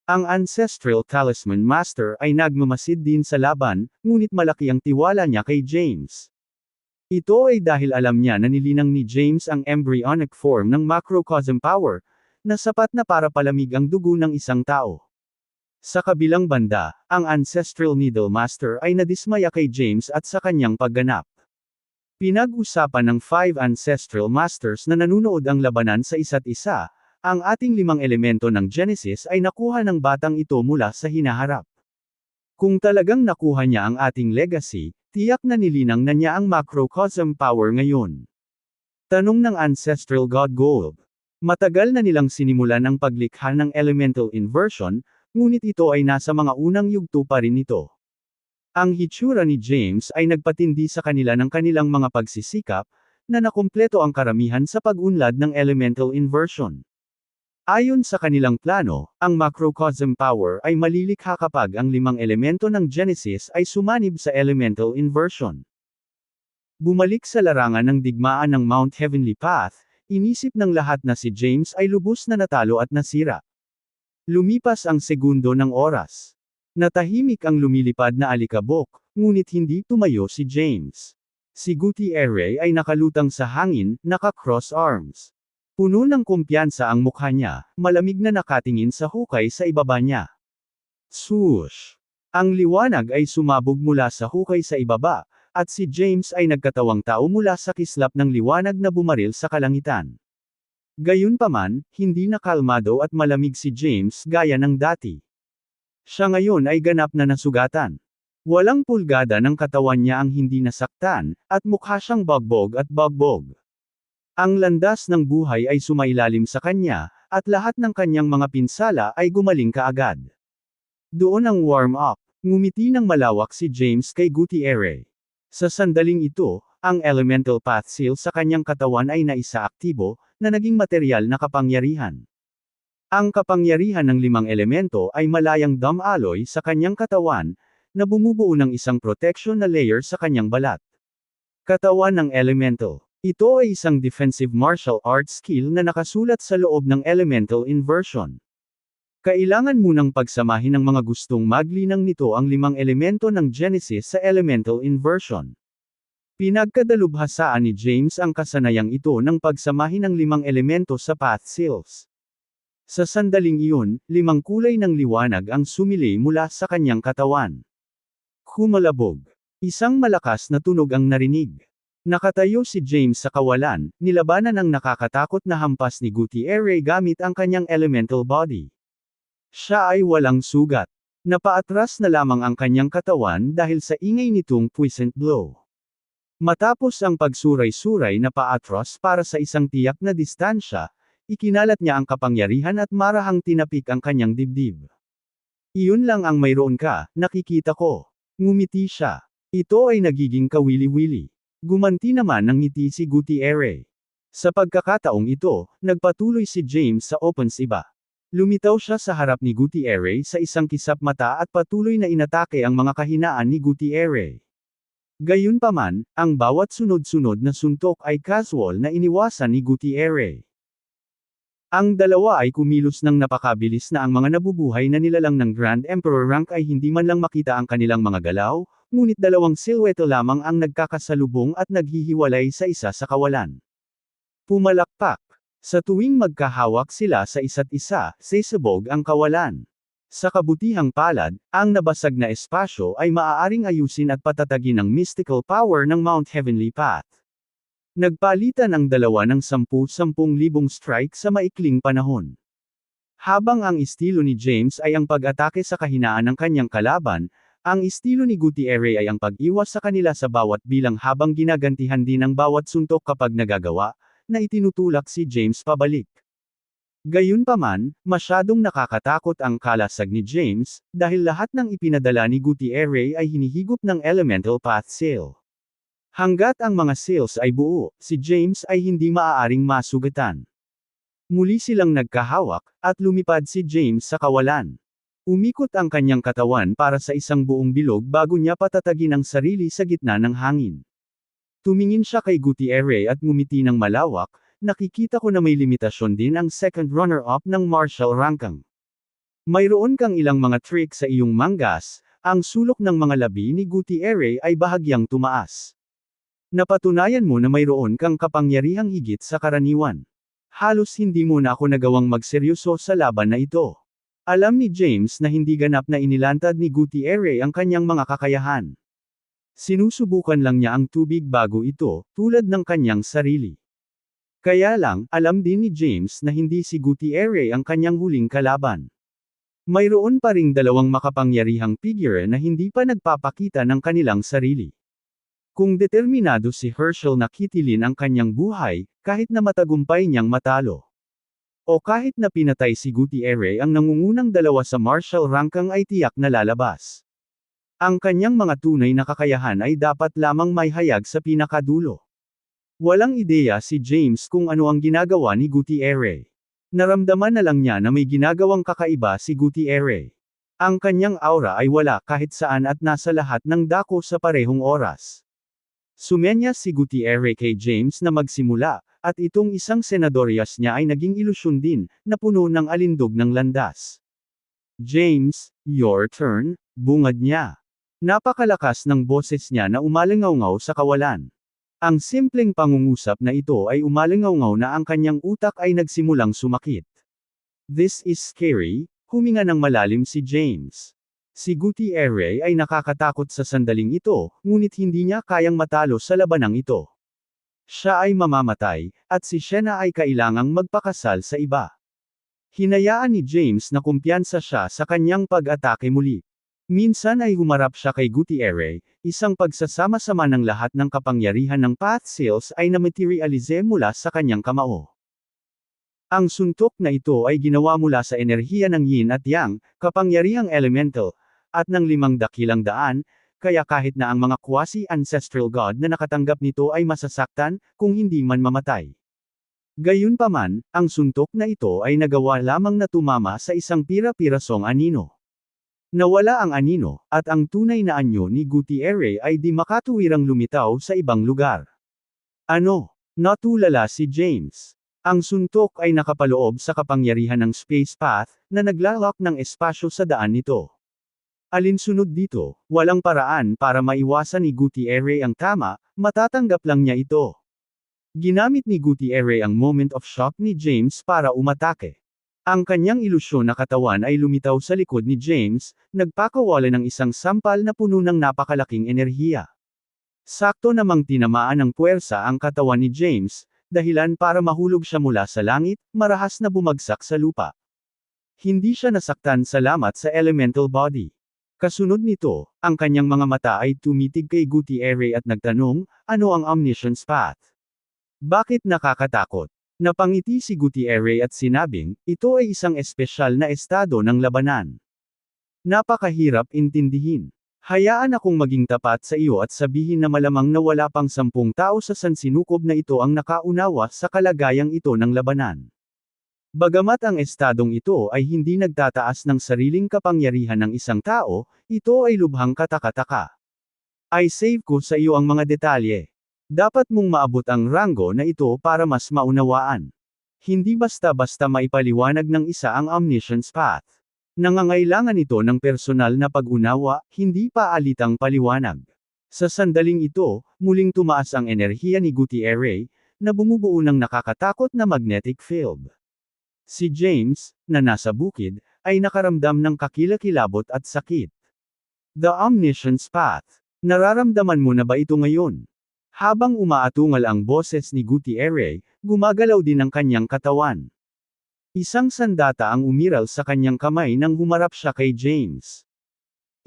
S1: Ang Ancestral Talisman Master ay nagmamasid din sa laban, ngunit malaki ang tiwala niya kay James. Ito ay dahil alam niya na nilinang ni James ang embryonic form ng Macrocosm Power, na sapat na para palamig ang dugo ng isang tao. Sa kabilang banda, ang Ancestral Needle Master ay nadismaya kay James at sa kanyang pagganap. Pinag-usapan ng 5 Ancestral Masters na nanunood ang labanan sa isa't isa, ang ating 5 elemento ng Genesis ay nakuha ng batang ito mula sa hinaharap. Kung talagang nakuha niya ang ating legacy, tiyak na nilinang na niya ang Macrocosm Power ngayon. Tanong ng Ancestral God Gold. Matagal na nilang sinimulan ang paglikha ng Elemental Inversion, ngunit ito ay nasa mga unang yugto pa rin ito. Ang hitsura ni James ay nagpatindi sa kanila ng kanilang mga pagsisikap, na nakumpleto ang karamihan sa pag-unlad ng Elemental Inversion. Ayon sa kanilang plano, ang Macrocosm Power ay malilikha kapag ang 5 elemento ng Genesis ay sumanib sa Elemental Inversion. Bumalik sa larangan ng digmaan ng Mount Heavenly Path, inisip ng lahat na si James ay lubos na natalo at nasira. Lumipas ang segundo ng oras. Natahimik ang lumilipad na alikabok, ngunit hindi tumayo si James. Si Gutierrez ay nakalutang sa hangin, naka-cross arms. Puno ng kumpiyansa ang mukha niya, malamig na nakatingin sa hukay sa ibaba niya. Swoosh! Ang liwanag ay sumabog mula sa hukay sa ibaba, at si James ay nagkatawang tao mula sa kislap ng liwanag na bumaril sa kalangitan. Gayunpaman, hindi na kalmado at malamig si James gaya ng dati. Siya ngayon ay ganap na nasugatan. Walang pulgada ng katawan niya ang hindi nasaktan, at mukha siyang bagbog at bagbog. Ang landas ng buhay ay sumailalim sa kanya, at lahat ng kanyang mga pinsala ay gumaling kaagad. Doon ang warm-up, ngumiti ng malawak si James kay Gutierrez. Sa sandaling ito, ang Elemental Path Seal sa kanyang katawan ay naisaaktibo, na naging materyal na kapangyarihan. Ang kapangyarihan ng 5 elemento ay malayang dam alloy sa kanyang katawan, na bumubuo ng isang protection na layer sa kanyang balat. Katawan ng Elemental. Ito ay isang defensive martial arts skill na nakasulat sa loob ng Elemental Inversion. Kailangan munang pagsamahin ng mga gustong maglinang nito ang 5 elemento ng Genesis sa Elemental Inversion. Pinagkadalubhasaan ni James ang kasanayang ito ng pagsamahin ng 5 elemento sa Path Seals. Sa sandaling iyon, 5 kulay ng liwanag ang sumilay mula sa kanyang katawan. Kumalabog. Isang malakas na tunog ang narinig. Nakatayo si James sa kawalan, nilabanan ang nakakatakot na hampas ni Gutierrez gamit ang kanyang elemental body. Siya ay walang sugat. Napaatras na lamang ang kanyang katawan dahil sa ingay nitong puissant blow. Matapos ang pagsuray-suray na paatras para sa isang tiyak na distansya, ikinalat niya ang kapangyarihan at marahang tinapik ang kanyang dibdib. Iyon lang ang mayroon ka, nakikita ko. Ngumiti siya. Ito ay nagiging kawili-wili. Gumanti naman ng ngiti si Gutierrez. Sa pagkakataong ito, nagpatuloy si James sa offense iba. Lumitaw siya sa harap ni Gutierrez sa isang kisap mata at patuloy na inatake ang mga kahinaan ni Gutierrez. Gayunpaman, ang bawat sunod-sunod na suntok ay casual na iniwasan ni Gutierrez. Ang dalawa ay kumilos ng napakabilis na ang mga nabubuhay na nilalang ng Grand Emperor rank ay hindi man lang makita ang kanilang mga galaw, ngunit 2 silhouette lamang ang nagkakasalubong at naghihiwalay sa isa sa kawalan. Pumalakpak. Sa tuwing magkahawak sila sa isa't isa, sasabog ang kawalan. Sa kabutihang palad, ang nabasag na espasyo ay maaaring ayusin at patatagin ng mystical power ng Mount Heavenly Path. Nagpalitan ang dalawa ng 10,000 strike sa maikling panahon. Habang ang estilo ni James ay ang pag-atake sa kahinaan ng kanyang kalaban, Ang estilo ni Gutierrez ay ang pag-iwas sa kanila sa bawat bilang habang ginagantihan din ang bawat suntok kapag nagagawa, na itinutulak si James pabalik. Gayunpaman, masyadong nakakatakot ang kalasag ni James, dahil lahat ng ipinadala ni Gutierrez ay hinihigop ng elemental path seal. Hanggat ang mga seals ay buo, si James ay hindi maaaring masugatan. Muli silang nagkahawak, at lumipad si James sa kawalan. Umikot ang kanyang katawan para sa isang buong bilog bago niya patatagin ang sarili sa gitna ng hangin. Tumingin siya kay Gutierrez at ngumiti ng malawak, nakikita ko na may limitasyon din ang second runner-up ng martial ranking. Mayroon kang ilang mga trick sa iyong manggas, ang sulok ng mga labi ni Gutierrez ay bahagyang tumaas. Napatunayan mo na mayroon kang kapangyarihang higit sa karaniwan. Halos hindi mo na ako nagawang magseryoso sa laban na ito. Alam ni James na hindi ganap na inilantad ni Gutierrez ang kanyang mga kakayahan. Sinusubukan lang niya ang tubig bago ito, tulad ng kanyang sarili. Kaya lang, alam din ni James na hindi si Gutierrez ang kanyang huling kalaban. Mayroon pa ring dalawang makapangyarihang figure na hindi pa nagpapakita ng kanilang sarili. Kung determinado si Herschel na kitilin ang kanyang buhay, kahit na matagumpay niyang matalo. O kahit na pinatay si Gutierrez ang nangungunang dalawa sa martial ranking ay tiyak na lalabas. Ang kanyang mga tunay na kakayahan ay dapat lamang may hayag sa pinakadulo. Walang ideya si James kung ano ang ginagawa ni Gutierrez. Naramdaman na lang niya na may ginagawang kakaiba si Gutierrez. Ang kanyang aura ay wala kahit saan at nasa lahat ng dako sa parehong oras. Sumenyas si Gutierrez kay James na magsimula, at itong isang senadorias niya ay naging ilusyon din, na puno ng alindog ng landas. James, your turn, bungad niya. Napakalakas ng boses niya na umalingaw-ngaw sa kawalan. Ang simpleng pangungusap na ito ay umalingaw-ngaw na ang kanyang utak ay nagsimulang sumakit. This is scary, huminga ng malalim si James. Si Gutierrez ay nakakatakot sa sandaling ito, ngunit hindi niya kayang matalo sa labanang ito. Siya ay mamamatay, at si Sienna ay kailangang magpakasal sa iba. Hinayaan ni James na kumpiyansa siya sa kanyang pag-atake muli. Minsan ay humarap siya kay Gutierrez, isang pagsasama-sama ng lahat ng kapangyarihan ng path seals ay na-materialize mula sa kanyang kamao. Ang suntok na ito ay ginawa mula sa enerhiya ng yin at yang, kapangyarihang elemental, at ng 5 dakilang daan, kaya kahit na ang mga quasi-ancestral god na nakatanggap nito ay masasaktan, kung hindi man mamatay. Gayunpaman, ang suntok na ito ay nagawa lamang na tumama sa isang pira-pirasong anino. Nawala ang anino, at ang tunay na anyo ni Gutierrez ay di makatuwirang lumitaw sa ibang lugar. Ano? Natulala si James. Ang suntok ay nakapaloob sa kapangyarihan ng space path, na naglalak ng espasyo sa daan nito. Alinsunod dito, walang paraan para maiwasan ni Gutierrez ang tama, matatanggap lang niya ito. Ginamit ni Gutierrez ang moment of shock ni James para umatake. Ang kanyang ilusyon na katawan ay lumitaw sa likod ni James, nagpakawala ng isang sampal na puno ng napakalaking enerhiya. Sakto namang tinamaan ng puwersa ang katawan ni James, dahilan para mahulog siya mula sa langit, marahas na bumagsak sa lupa. Hindi siya nasaktan salamat sa elemental body. Kasunod nito, ang kanyang mga mata ay tumitig kay Gutierrez at nagtanong, ano ang omniscience path? Bakit nakakatakot? Napangiti si Gutierrez at sinabing, ito ay isang espesyal na estado ng labanan. Napakahirap intindihin. Hayaan akong maging tapat sa iyo at sabihin na malamang na wala pang 10 tao sa sansinukob na ito ang nakaunawa sa kalagayang ito ng labanan. Bagamat ang estadong ito ay hindi nagtataas ng sariling kapangyarihan ng isang tao, ito ay lubhang katakataka. I save ko sa iyo ang mga detalye. Dapat mong maabot ang ranggo na ito para mas maunawaan. Hindi basta-basta maipaliwanag ng isa ang omniscience path. Nangangailangan ito ng personal na pag-unawa, hindi paalitang paliwanag. Sa sandaling ito, muling tumaas ang enerhiya ni Gutierrez, na bumubuo ng nakakatakot na magnetic field. Si James, na nasa bukid, ay nakaramdam ng kakilakilabot at sakit. The omniscience path. Nararamdaman mo na ba ito ngayon? Habang umaatungal ang boses ni Gutierrez, gumagalaw din ang kanyang katawan. Isang sandata ang umiral sa kanyang kamay nang humarap siya kay James.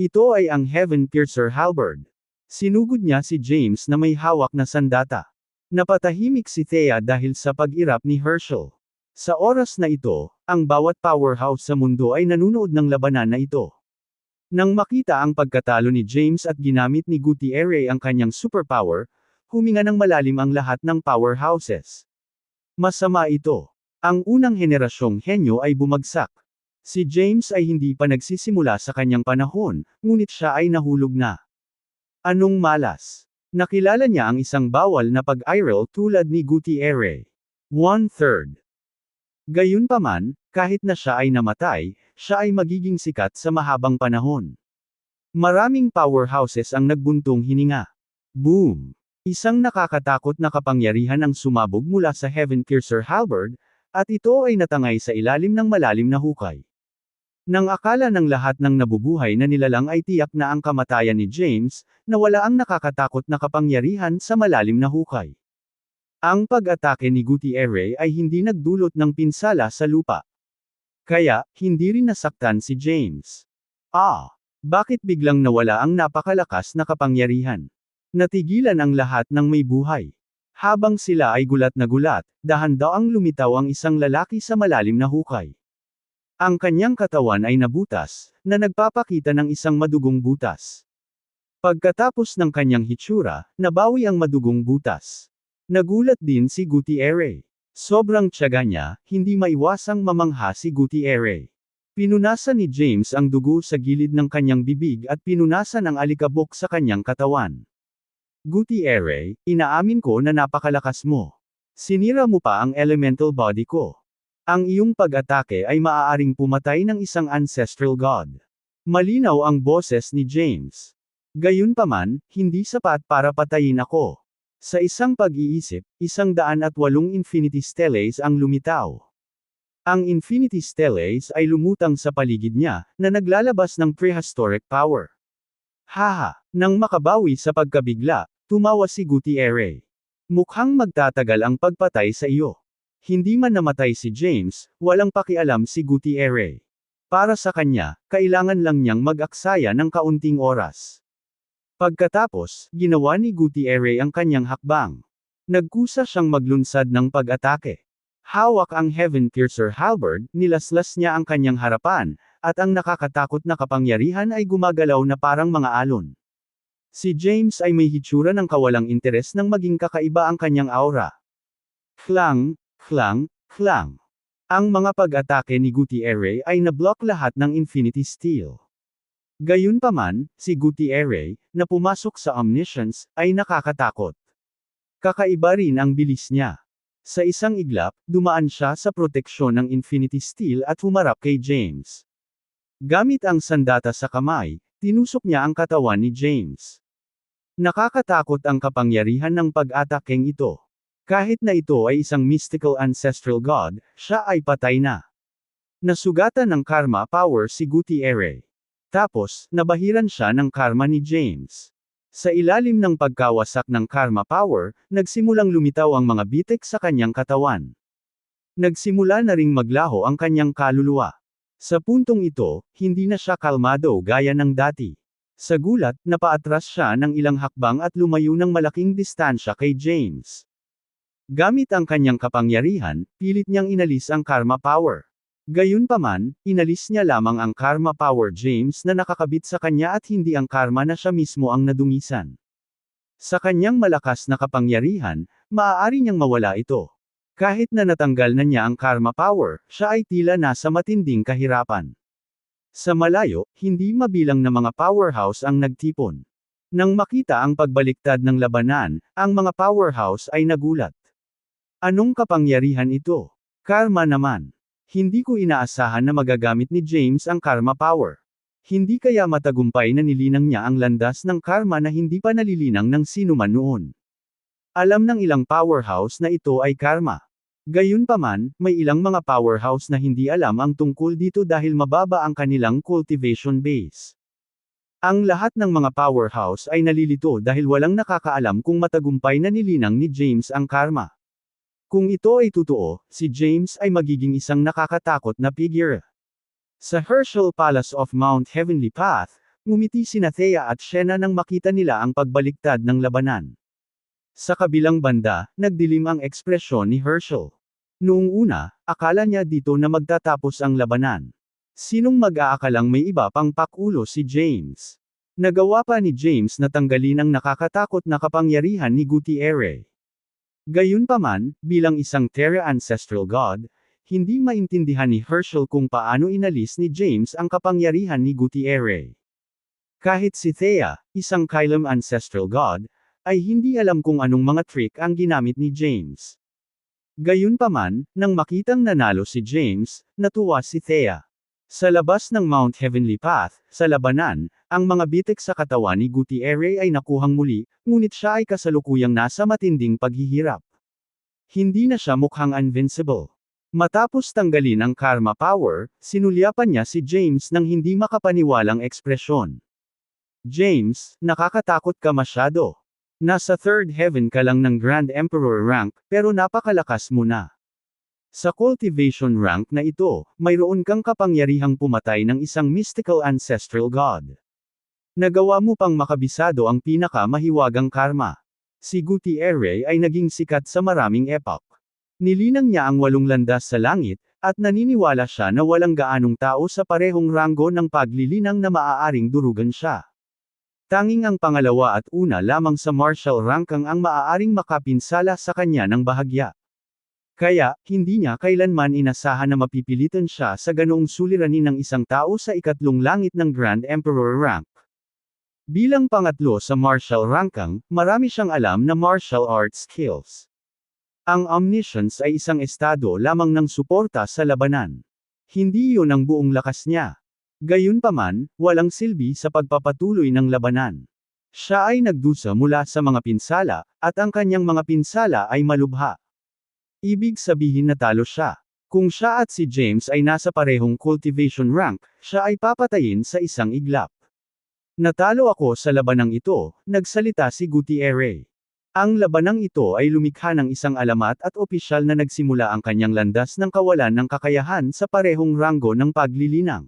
S1: Ito ay ang Heaven Piercer Halberd. Sinugod niya si James na may hawak na sandata. Napatahimik si Thea dahil sa pag-irap ni Herschel. Sa oras na ito, ang bawat powerhouse sa mundo ay nanunood ng labanan na ito. Nang makita ang pagkatalo ni James at ginamit ni Gutierrez ang kanyang superpower, huminga ng malalim ang lahat ng powerhouses. Masama ito. Ang unang henerasyong henyo ay bumagsak. Si James ay hindi pa nagsisimula sa kanyang panahon, ngunit siya ay nahulog na. Anong malas? Nakilala niya ang isang bawal na pag-iral tulad ni Gutierrez. 1/3. Gayunpaman, kahit na siya ay namatay, siya ay magiging sikat sa mahabang panahon. Maraming powerhouses ang nagbuntong hininga. Boom! Isang nakakatakot na kapangyarihan ang sumabog mula sa Heaven Piercer Halberd, at ito ay natangay sa ilalim ng malalim na hukay. Nang akala ng lahat ng nabubuhay na nilalang ay tiyak na ang kamatayan ni James, nawala ang nakakatakot na kapangyarihan sa malalim na hukay. Ang pag-atake ni Gutierrez ay hindi nagdulot ng pinsala sa lupa. Kaya, hindi rin nasaktan si James. Bakit biglang nawala ang napakalakas na kapangyarihan? Natigilan ang lahat ng may buhay. Habang sila ay gulat na gulat, dahan-daang lumitaw ang isang lalaki sa malalim na hukay. Ang kanyang katawan ay nabutas, na nagpapakita ng isang madugong butas. Pagkatapos ng kanyang hitsura, nabawi ang madugong butas. Nagulat din si Gutierrez. Sobrang tiyaga niya, hindi maiwasang mamangha si Gutierrez. Pinunasan ni James ang dugo sa gilid ng kanyang bibig at pinunasan ang alikabok sa kanyang katawan. Gutierrez, inaamin ko na napakalakas mo. Sinira mo pa ang elemental body ko. Ang iyong pag-atake ay maaaring pumatay ng isang ancestral god. Malinaw ang boses ni James. Gayunpaman, hindi sapat para patayin ako. Sa isang pag-iisip, 108 Infinity Stellaes ang lumitaw. Ang Infinity Stellaes ay lumutang sa paligid niya, na naglalabas ng prehistoric power. Haha, nang makabawi sa pagkabigla, tumawa si Gutierrez. Mukhang magtatagal ang pagpatay sa iyo. Hindi man namatay si James, walang pakialam si Gutierrez. Para sa kanya, kailangan lang niyang mag-aksaya ng kaunting oras. Pagkatapos, ginawa ni Gutierrez ang kanyang hakbang. Nagkusa siyang maglunsad ng pag-atake. Hawak ang Heaven Piercer Halberd, nilaslas niya ang kanyang harapan, at ang nakakatakot na kapangyarihan ay gumagalaw na parang mga alon. Si James ay may hitsura ng kawalang interes nang maging kakaiba ang kanyang aura. Klang, klang, klang. Ang mga pag-atake ni Gutierrez ay nablock lahat ng Infinity Steel. Gayunpaman, si Gutierrez, na pumasok sa Omniscience, ay nakakatakot. Kakaiba rin ang bilis niya. Sa isang iglap, dumaan siya sa proteksyon ng Infinity Steel at humarap kay James. Gamit ang sandata sa kamay, tinusok niya ang katawan ni James. Nakakatakot ang kapangyarihan ng pag-atakeng ito. Kahit na ito ay isang mystical ancestral god, siya ay patay na. Nasugatan ng karma power si Gutierrez. Tapos, nabahiran siya ng karma ni James. Sa ilalim ng pagkawasak ng karma power, nagsimulang lumitaw ang mga bitik sa kanyang katawan. Nagsimula na ring maglaho ang kanyang kaluluwa. Sa puntong ito, hindi na siya kalmado gaya ng dati. Sa gulat, napaatras siya ng ilang hakbang at lumayo ng malaking distansya kay James. Gamit ang kanyang kapangyarihan, pilit niyang inalis ang karma power. Gayunpaman, inalis niya lamang ang karma power James na nakakabit sa kanya at hindi ang karma na siya mismo ang nadungisan. Sa kanyang malakas na kapangyarihan, maaari niyang mawala ito. Kahit na natanggal na niya ang karma power, siya ay tila nasa matinding kahirapan. Sa malayo, hindi mabilang na mga powerhouse ang nagtipon. Nang makita ang pagbaliktad ng labanan, ang mga powerhouse ay nagulat. Anong kapangyarihan ito? Karma naman. Hindi ko inaasahan na magagamit ni James ang karma power. Hindi kaya matagumpay na nilinang niya ang landas ng karma na hindi pa nalilinang ng sinuman noon. Alam ng ilang powerhouse na ito ay karma. Gayunpaman, may ilang mga powerhouse na hindi alam ang tungkol dito dahil mababa ang kanilang cultivation base. Ang lahat ng mga powerhouse ay nalilito dahil walang nakakaalam kung matagumpay na nilinang ni James ang karma. Kung ito ay totoo, si James ay magiging isang nakakatakot na figure. Sa Herschel Palace of Mount Heavenly Path, Ngumiti sina Thea at Shena nang makita nila ang pagbaliktad ng labanan. Sa kabilang banda, nagdilim ang ekspresyon ni Herschel. Noong una, akala niya dito na magtatapos ang labanan. Sinong mag-aakalang may iba pang pakulo si James? Nagawa pa ni James na tanggalin ang nakakatakot na kapangyarihan ni Gutierrez. Gayunpaman, bilang isang Terra Ancestral God, hindi maintindihan ni Herschel kung paano inalis ni James ang kapangyarihan ni Gutierrez. Kahit si Thea, isang Kylem Ancestral God, ay hindi alam kung anong mga trick ang ginamit ni James. Gayunpaman, nang makitang nanalo si James, natuwa si Thea. Sa labas ng Mount Heavenly Path, sa labanan, ang mga bitik sa katawan ni Gutierrez ay nakuhang muli, ngunit siya ay kasalukuyang nasa matinding paghihirap. Hindi na siya mukhang invincible. Matapos tanggalin ang karma power, sinulyapan niya si James ng hindi makapaniwalang ekspresyon. James, nakakatakot ka masyado. Nasa third heaven ka lang ng Grand Emperor rank, pero napakalakas mo na. Sa cultivation rank na ito, mayroon kang kapangyarihang pumatay ng isang mystical ancestral god. Nagawa mo pang makabisado ang pinaka-mahiwagang karma. Si Gutierrez ay naging sikat sa maraming epoch. Nilinang niya ang 8 landas sa langit, at naniniwala siya na walang gaanong tao sa parehong ranggo ng paglilinang na maaaring durugan siya. Tanging ang pangalawa at una lamang sa martial rank ang maaaring makapinsala sa kanya ng bahagya. Kaya, hindi niya kailanman inasahan na mapipilitan siya sa ganoong suliranin ng isang tao sa ikatlong langit ng Grand Emperor rank. Bilang pangatlo sa martial rankang, marami siyang alam na martial arts skills. Ang omniscience ay isang estado lamang ng suporta sa labanan. Hindi iyon ang buong lakas niya. Gayunpaman, walang silbi sa pagpapatuloy ng labanan. Siya ay nagdusa mula sa mga pinsala, at ang kanyang mga pinsala ay malubha. Ibig sabihin natalo siya. Kung siya at si James ay nasa parehong cultivation rank, siya ay papatayin sa isang iglap. Natalo ako sa labanang ito, nagsalita si Gutierrez. Ang labanang ito ay lumikha ng isang alamat at opisyal na nagsimula ang kanyang landas ng kawalan ng kakayahan sa parehong ranggo ng paglilinang.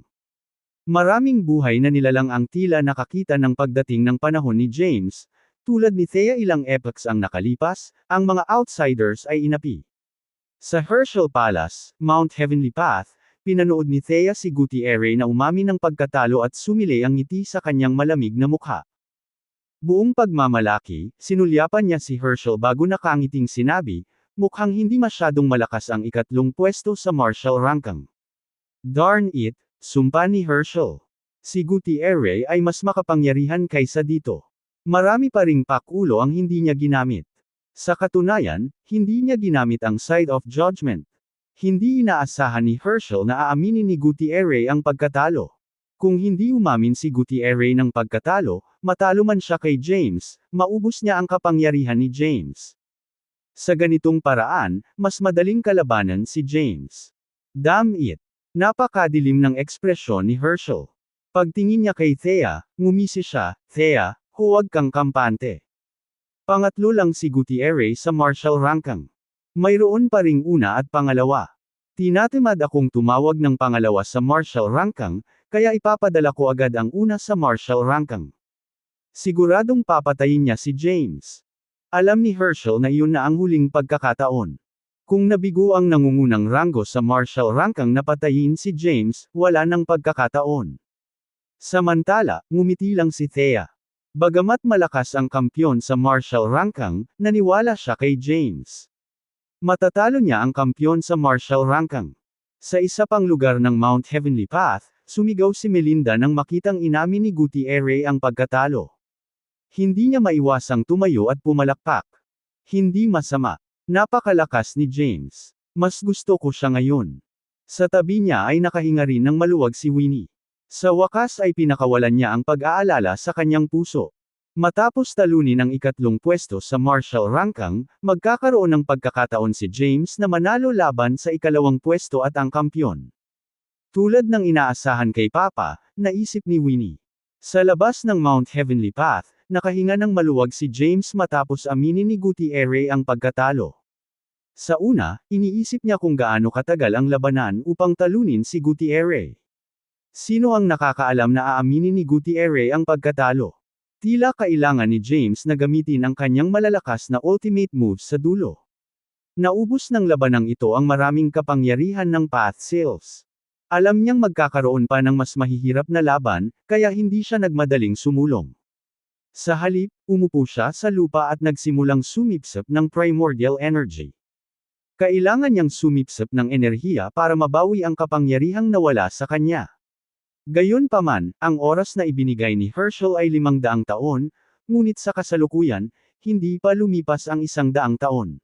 S1: Maraming buhay na nilalang ang tila nakakita ng pagdating ng panahon ni James, tulad ni Thea ilang epochs ang nakalipas, ang mga outsiders ay inapi. Sa Herschel Palace, Mount Heavenly Path, pinanood ni Thea si Gutierrez na umamin ng pagkatalo at sumili ang ngiti sa kanyang malamig na mukha. Buong pagmamalaki, sinulyapan niya si Herschel bago nakangiting sinabi, mukhang hindi masyadong malakas ang ikatlong pwesto sa martial rankang. Darn it, sumpa ni Herschel. Si Gutierrez ay mas makapangyarihan kaysa dito. Marami pa ring pakulo ang hindi niya ginamit. Sa katunayan, hindi niya ginamit ang side of judgment. Hindi inaasahan ni Herschel na aaminin ni Gutierrez ang pagkatalo. Kung hindi umamin si Gutierrez ng pagkatalo, matalo man siya kay James, maubos niya ang kapangyarihan ni James. Sa ganitong paraan, mas madaling kalabanan si James. Damn it! Napakadilim ng ekspresyon ni Herschel. Pagtingin niya kay Thea, ngumisi siya, Thea, huwag kang kampante. Pangatlo lang si Gutierrez sa martial rankang. Mayroon pa ring una at pangalawa. Tinatamad akong tumawag ng pangalawa sa martial rankang, kaya ipapadala ko agad ang una sa martial rankang. Siguradong papatayin niya si James. Alam ni Herschel na iyon na ang huling pagkakataon. Kung nabigo ang nangungunang ranggo sa martial rankang na patayin si James, wala nang pagkakataon. Samantala, ngumiti lang si Thea. Bagamat malakas ang kampyon sa martial rankang, naniwala siya kay James. Matatalo niya ang kampyon sa martial rankang. Sa isa pang lugar ng Mount Heavenly Path, sumigaw si Melinda nang makitang inamin ni Gutierrez ang pagkatalo. Hindi niya maiwasang tumayo at pumalakpak. Hindi masama. Napakalakas ni James. Mas gusto ko siya ngayon. Sa tabi niya ay nakahinga rin ng maluwag si Winnie. Sa wakas ay pinakawalan niya ang pag-aalala sa kanyang puso. Matapos talunin ang ikatlong pwesto sa martial rankang, magkakaroon ng pagkakataon si James na manalo laban sa ikalawang pwesto at ang kampyon. Tulad ng inaasahan kay Papa, naisip ni Winnie. Sa labas ng Mount Heavenly Path, nakahinga ng maluwag si James matapos aminin ni Gutierrez ang pagkatalo. Sa una, iniisip niya kung gaano katagal ang labanan upang talunin si Gutierrez. Sino ang nakakaalam na aaminin ni Gutierrez ang pagkatalo? Tila kailangan ni James na gamitin ang kanyang malalakas na ultimate moves sa dulo. Naubos ng labanang ito ang maraming kapangyarihan ng Path Seals. Alam niyang magkakaroon pa ng mas mahihirap na laban, kaya hindi siya nagmadaling sumulong. Sa halip, umupo siya sa lupa at nagsimulang sumipsip ng primordial energy. Kailangan niyang sumipsip ng enerhiya para mabawi ang kapangyarihang nawala sa kanya. Gayunpaman, ang oras na ibinigay ni Herschel ay 500 taon, ngunit sa kasalukuyan, hindi pa lumipas ang 100 taon.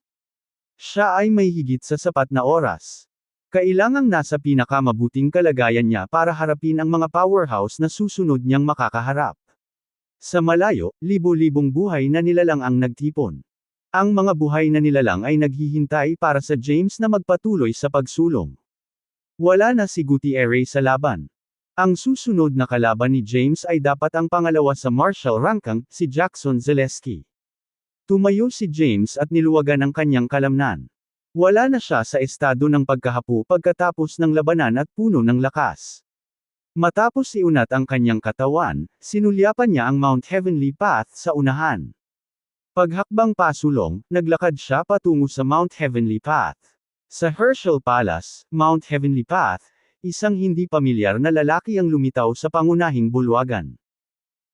S1: Siya ay may higit sa sapat na oras. Kailangang nasa pinakamabuting kalagayan niya para harapin ang mga powerhouse na susunod niyang makakaharap. Sa malayo, libo-libong buhay na nilalang ang nagtipon. Ang mga buhay na nilalang ay naghihintay para sa James na magpatuloy sa pagsulong. Wala na si Gutierrez sa laban. Ang susunod na kalaban ni James ay dapat ang pangalawa sa martial rankang, si Jackson Zaleski. Tumayo si James at niluwagan ang kanyang kalamnan. Wala na siya sa estado ng pagkahapo pagkatapos ng labanan at puno ng lakas. Matapos iunat ang kanyang katawan, sinulyapan niya ang Mount Heavenly Path sa unahan. Paghakbang pasulong, naglakad siya patungo sa Mount Heavenly Path. Sa Herschel Palace, Mount Heavenly Path, isang hindi pamilyar na lalaki ang lumitaw sa pangunahing bulwagan.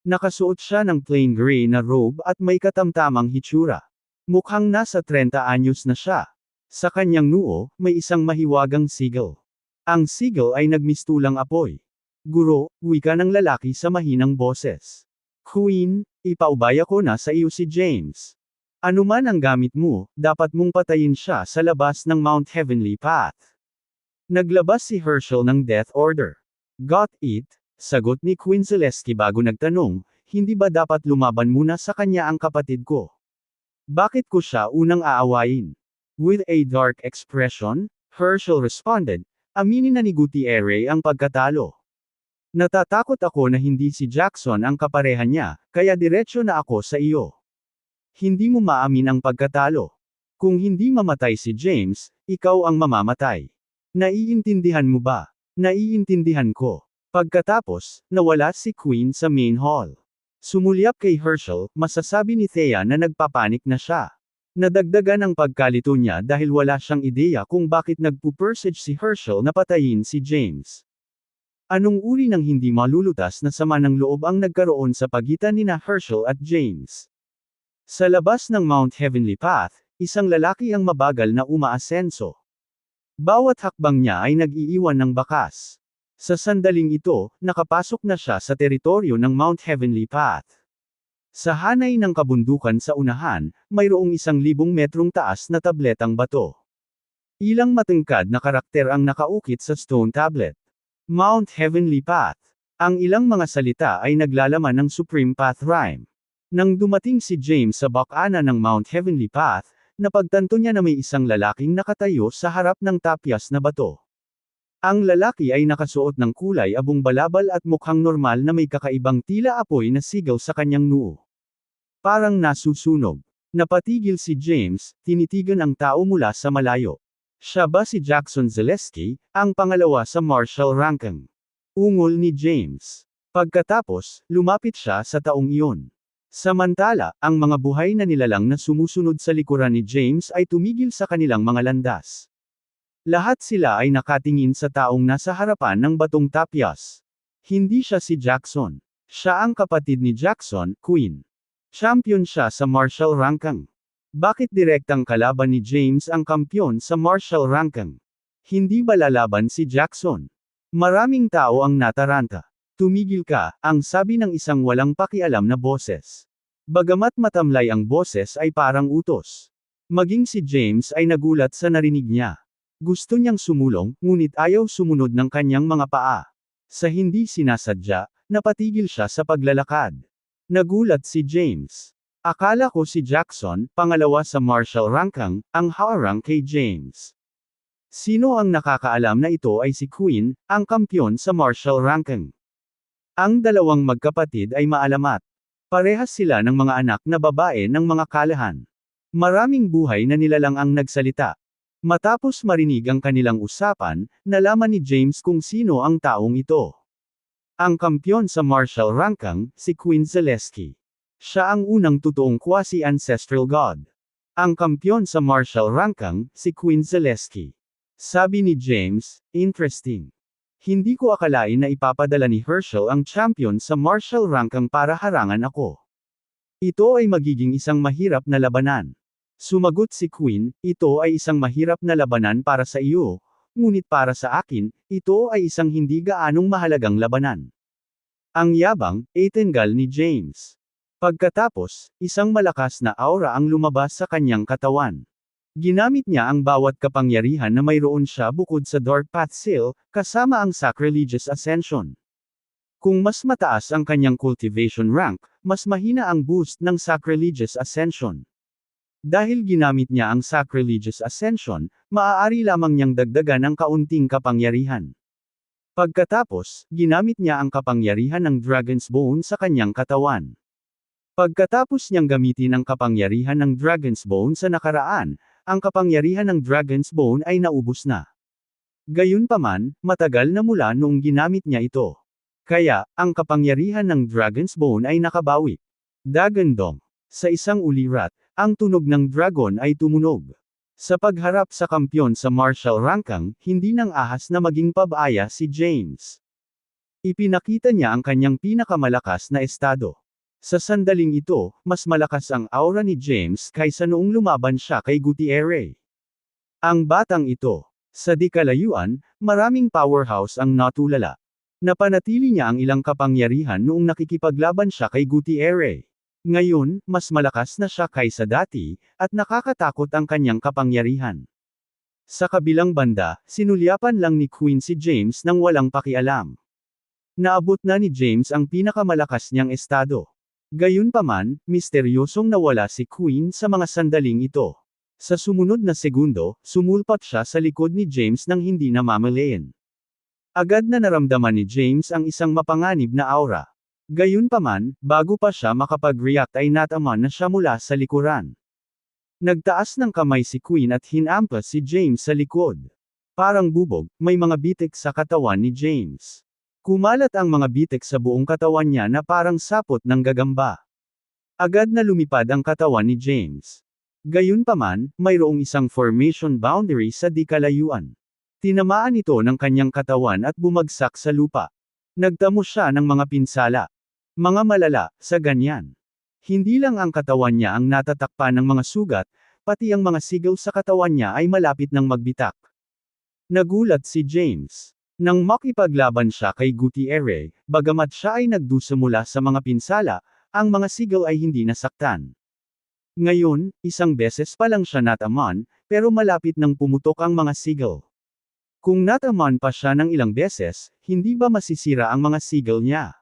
S1: Nakasuot siya ng plain gray na robe at may katamtamang hitsura. Mukhang nasa 30 anyos na siya. Sa kanyang noo, may isang mahiwagang sigil. Ang sigil ay nagmistulang apoy. Guro, wika ng lalaki sa mahinang boses. Queen, ipaubaya ko na sa iyo si James. Ano man ang gamit mo, dapat mong patayin siya sa labas ng Mount Heavenly Path. Naglabas si Herschel ng death order. Got it? Sagot ni Queen Zaleski bago nagtanong, hindi ba dapat lumaban muna sa kanya ang kapatid ko? Bakit ko siya unang aawayin? With a dark expression, Herschel responded, aminin na ni Gutierrez ang pagkatalo. Natatakot ako na hindi si Jackson ang kapareha niya, kaya diretsyo na ako sa iyo. Hindi mo maamin ang pagkatalo. Kung hindi mamatay si James, ikaw ang mamamatay. Naiintindihan mo ba? Naiintindihan ko. Pagkatapos, nawala si Queen sa main hall. Sumulyap kay Herschel, masasabi ni Thea na nagpapanik na siya. Nadagdagan ang pagkalito niya dahil wala siyang ideya kung bakit nagpupursige si Herschel na patayin si James. Anong uri ng hindi malulutas na sama ng loob ang nagkaroon sa pagitan nina Herschel at James? Sa labas ng Mount Heavenly Path, isang lalaki ang mabagal na umaasenso. Bawat hakbang niya ay nag-iiwan ng bakas. Sa sandaling ito, nakapasok na siya sa teritoryo ng Mount Heavenly Path. Sa hanay ng kabundukan sa unahan, mayroong 1,000 metrong taas na tabletang bato. Ilang matangkad na karakter ang nakaukit sa stone tablet. Mount Heavenly Path. Ang ilang mga salita ay naglalaman ng Supreme Path Rhyme. Nang dumating si James sa bakana ng Mount Heavenly Path, napagtanto niya na may isang lalaking nakatayo sa harap ng tapyas na bato. Ang lalaki ay nakasuot ng kulay abong balabal at mukhang normal na may kakaibang tila apoy na sigaw sa kanyang noo. Parang nasusunog. Napatigil si James, tinitigan ang tao mula sa malayo. Siya ba si Jackson Zaleski, ang pangalawa sa martial ranking? Ungol ni James. Pagkatapos, lumapit siya sa taong iyon. Samantala, ang mga buhay na nilalang na sumusunod sa likuran ni James ay tumigil sa kanilang mga landas. Lahat sila ay nakatingin sa taong nasa harapan ng batong tapyas. Hindi siya si Jackson. Siya ang kapatid ni Jackson, Queen. Champion siya sa martial ranking. Bakit direktang kalaban ni James ang kampyon sa martial ranking? Hindi ba lalaban si Jackson? Maraming tao ang nataranta. Tumigil ka, ang sabi ng isang walang pakialam na boses. Bagamat matamlay ang boses ay parang utos. Maging si James ay nagulat sa narinig niya. Gusto niyang sumulong, ngunit ayaw sumunod ng kanyang mga paa. Sa hindi sinasadya, napatigil siya sa paglalakad. Nagulat si James. Akala ko si Jackson, pangalawa sa martial ranking, ang haharang kay James. Sino ang nakakaalam na ito ay si Queen, ang kampyon sa martial ranking? Ang dalawang magkapatid ay maalamat. Parehas sila ng mga anak na babae ng mga kalahan. Maraming buhay na nilalang ang nagsalita. Matapos marinig ang kanilang usapan, nalaman ni James kung sino ang taong ito. Ang kampyon sa martial ranking, si Queen Zaleski. Siya ang unang totoong quasi-ancestral god. Ang kampyon sa martial ranking, si Queen Zaleski. Sabi ni James, interesting. Hindi ko akalain na ipapadala ni Herschel ang champion sa martial ranking para harangan ako. Ito ay magiging isang mahirap na labanan. Sumagot si Queen, ito ay isang mahirap na labanan para sa iyo, ngunit para sa akin, ito ay isang hindi gaanong mahalagang labanan. Ang yabang, itingal ni James. Pagkatapos, isang malakas na aura ang lumabas sa kanyang katawan. Ginamit niya ang bawat kapangyarihan na mayroon siya bukod sa Dark Path Seal, kasama ang Sacrilegious Ascension. Kung mas mataas ang kanyang cultivation rank, mas mahina ang boost ng Sacrilegious Ascension. Dahil ginamit niya ang Sacrilegious Ascension, maaari lamang niyang dagdagan ang kaunting kapangyarihan. Pagkatapos, ginamit niya ang kapangyarihan ng Dragon's Bone sa kanyang katawan. Pagkatapos niyang gamitin ang kapangyarihan ng Dragon's Bone sa nakaraan, ang kapangyarihan ng Dragon's Bone ay naubos na. Gayunpaman, matagal na mula noong ginamit niya ito. Kaya, ang kapangyarihan ng Dragon's Bone ay nakabawi. Dagandong. Sa isang ulirat, ang tunog ng dragon ay tumunog. Sa pagharap sa kampyon sa martial ranking, hindi nang ahas na maging pabaya si James. Ipinakita niya ang kanyang pinakamalakas na estado. Sa sandaling ito, mas malakas ang aura ni James kaysa noong lumaban siya kay Gutierrez. Ang batang ito, sa di kalayuan, maraming powerhouse ang natulala. Napanatili niya ang ilang kapangyarihan noong nakikipaglaban siya kay Gutierrez. Ngayon, mas malakas na siya kaysa dati, at nakakatakot ang kanyang kapangyarihan. Sa kabilang banda, sinulyapan lang ni Queen si James nang walang pakialam. Naabot na ni James ang pinakamalakas niyang estado. Gayunpaman, misteryosong nawala si Queen sa mga sandaling ito. Sa sumunod na segundo, sumulpat siya sa likod ni James nang hindi namamalayan. Agad na naramdaman ni James ang isang mapanganib na aura. Gayunpaman, bago pa siya makapag-react ay nataman na siya mula sa likuran. Nagtaas ng kamay si Queen at hinampas si James sa likod. Parang bubog, may mga bitik sa katawan ni James. Kumalat ang mga bitik sa buong katawan niya na parang sapot ng gagamba. Agad na lumipad ang katawan ni James. Gayunpaman, mayroong isang formation boundary sa di kalayuan. Tinamaan ito ng kanyang katawan at bumagsak sa lupa. Nagtamo siya ng mga pinsala. Mga malala, sa ganyan. Hindi lang ang katawan niya ang natatakpan ng mga sugat, pati ang mga sigaw sa katawan niya ay malapit ng magbitak. Nagulat si James. Nang makipaglaban siya kay Gutierrez, bagamat siya ay nagdusa mula sa mga pinsala, ang mga sigaw ay hindi nasaktan. Ngayon, isang beses pa lang siya nataman, pero malapit nang pumutok ang mga sigaw. Kung nataman pa siya ng ilang beses, hindi ba masisira ang mga sigaw niya?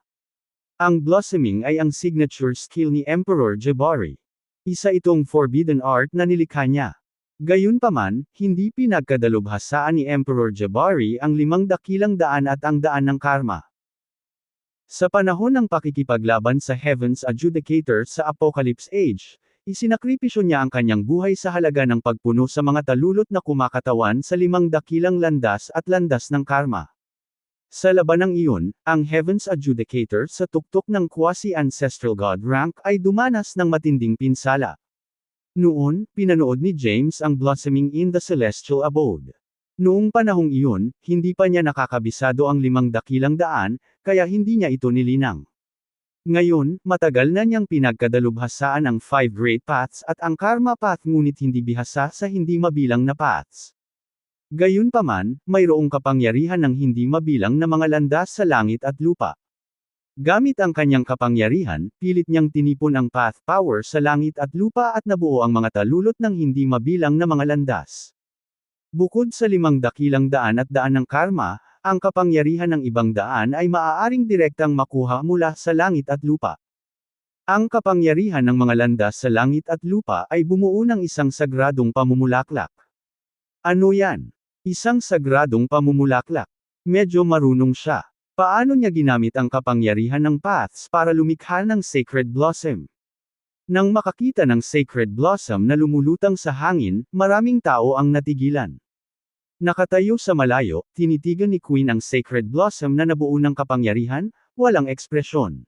S1: Ang blossoming ay ang signature skill ni Emperor Jabari. Isa itong forbidden art na nilikha niya. Gayunpaman, hindi pinagkadalubhasaan ni Emperor Jabari ang 5 dakilang daan at ang daan ng karma. Sa panahon ng pakikipaglaban sa Heaven's Adjudicator sa Apocalypse Age, isinakripisyo niya ang kanyang buhay sa halaga ng pagpuno sa mga talulot na kumakatawan sa 5 dakilang landas at landas ng karma. Sa labanang iyon, ang Heaven's Adjudicator sa tuktok ng quasi-ancestral god rank ay dumanas ng matinding pinsala. Noon, pinanood ni James ang Blossoming in the Celestial Abode. Noong panahong iyon, hindi pa niya nakakabisado ang 5 dakilang daan, kaya hindi niya ito nilinang. Ngayon, matagal na niyang pinagkadalubhasaan ang 5 Great Paths at ang Karma Path ngunit hindi bihasa sa hindi mabilang na paths. Gayunpaman, mayroong kapangyarihan ng hindi mabilang na mga landas sa langit at lupa. Gamit ang kanyang kapangyarihan, pilit niyang tinipon ang path power sa langit at lupa at nabuo ang mga talulot ng hindi mabilang na mga landas. Bukod sa 5 dakilang daan at daan ng karma, ang kapangyarihan ng ibang daan ay maaaring direktang makuha mula sa langit at lupa. Ang kapangyarihan ng mga landas sa langit at lupa ay bumuo ng isang sagradong pamumulaklak. Ano yan? Isang sagradong pamumulaklak. Medyo marunong siya. Paano niya ginamit ang kapangyarihan ng paths para lumikha ng Sacred Blossom? Nang makakita ng Sacred Blossom na lumulutang sa hangin, maraming tao ang natigilan. Nakatayo sa malayo, tinitigan ni Queen ang Sacred Blossom na nabuo ng kapangyarihan, walang ekspresyon.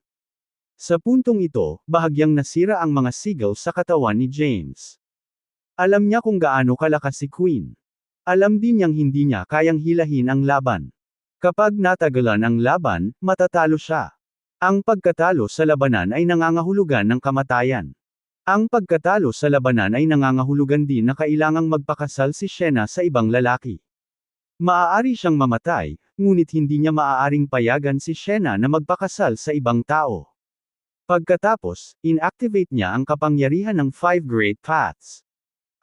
S1: Sa puntong ito, bahagyang nasira ang mga sigil sa katawan ni James. Alam niya kung gaano kalakas si Queen. Alam din niyang hindi niya kayang hilahin ang laban. Kapag natagalan ang laban, matatalo siya. Ang pagkatalo sa labanan ay nangangahulugan ng kamatayan. Ang pagkatalo sa labanan ay nangangahulugan din na kailangang magpakasal si Shena sa ibang lalaki. Maaari siyang mamatay, ngunit hindi niya maaaring payagan si Shena na magpakasal sa ibang tao. Pagkatapos, inactivate niya ang kapangyarihan ng 5 Great Paths.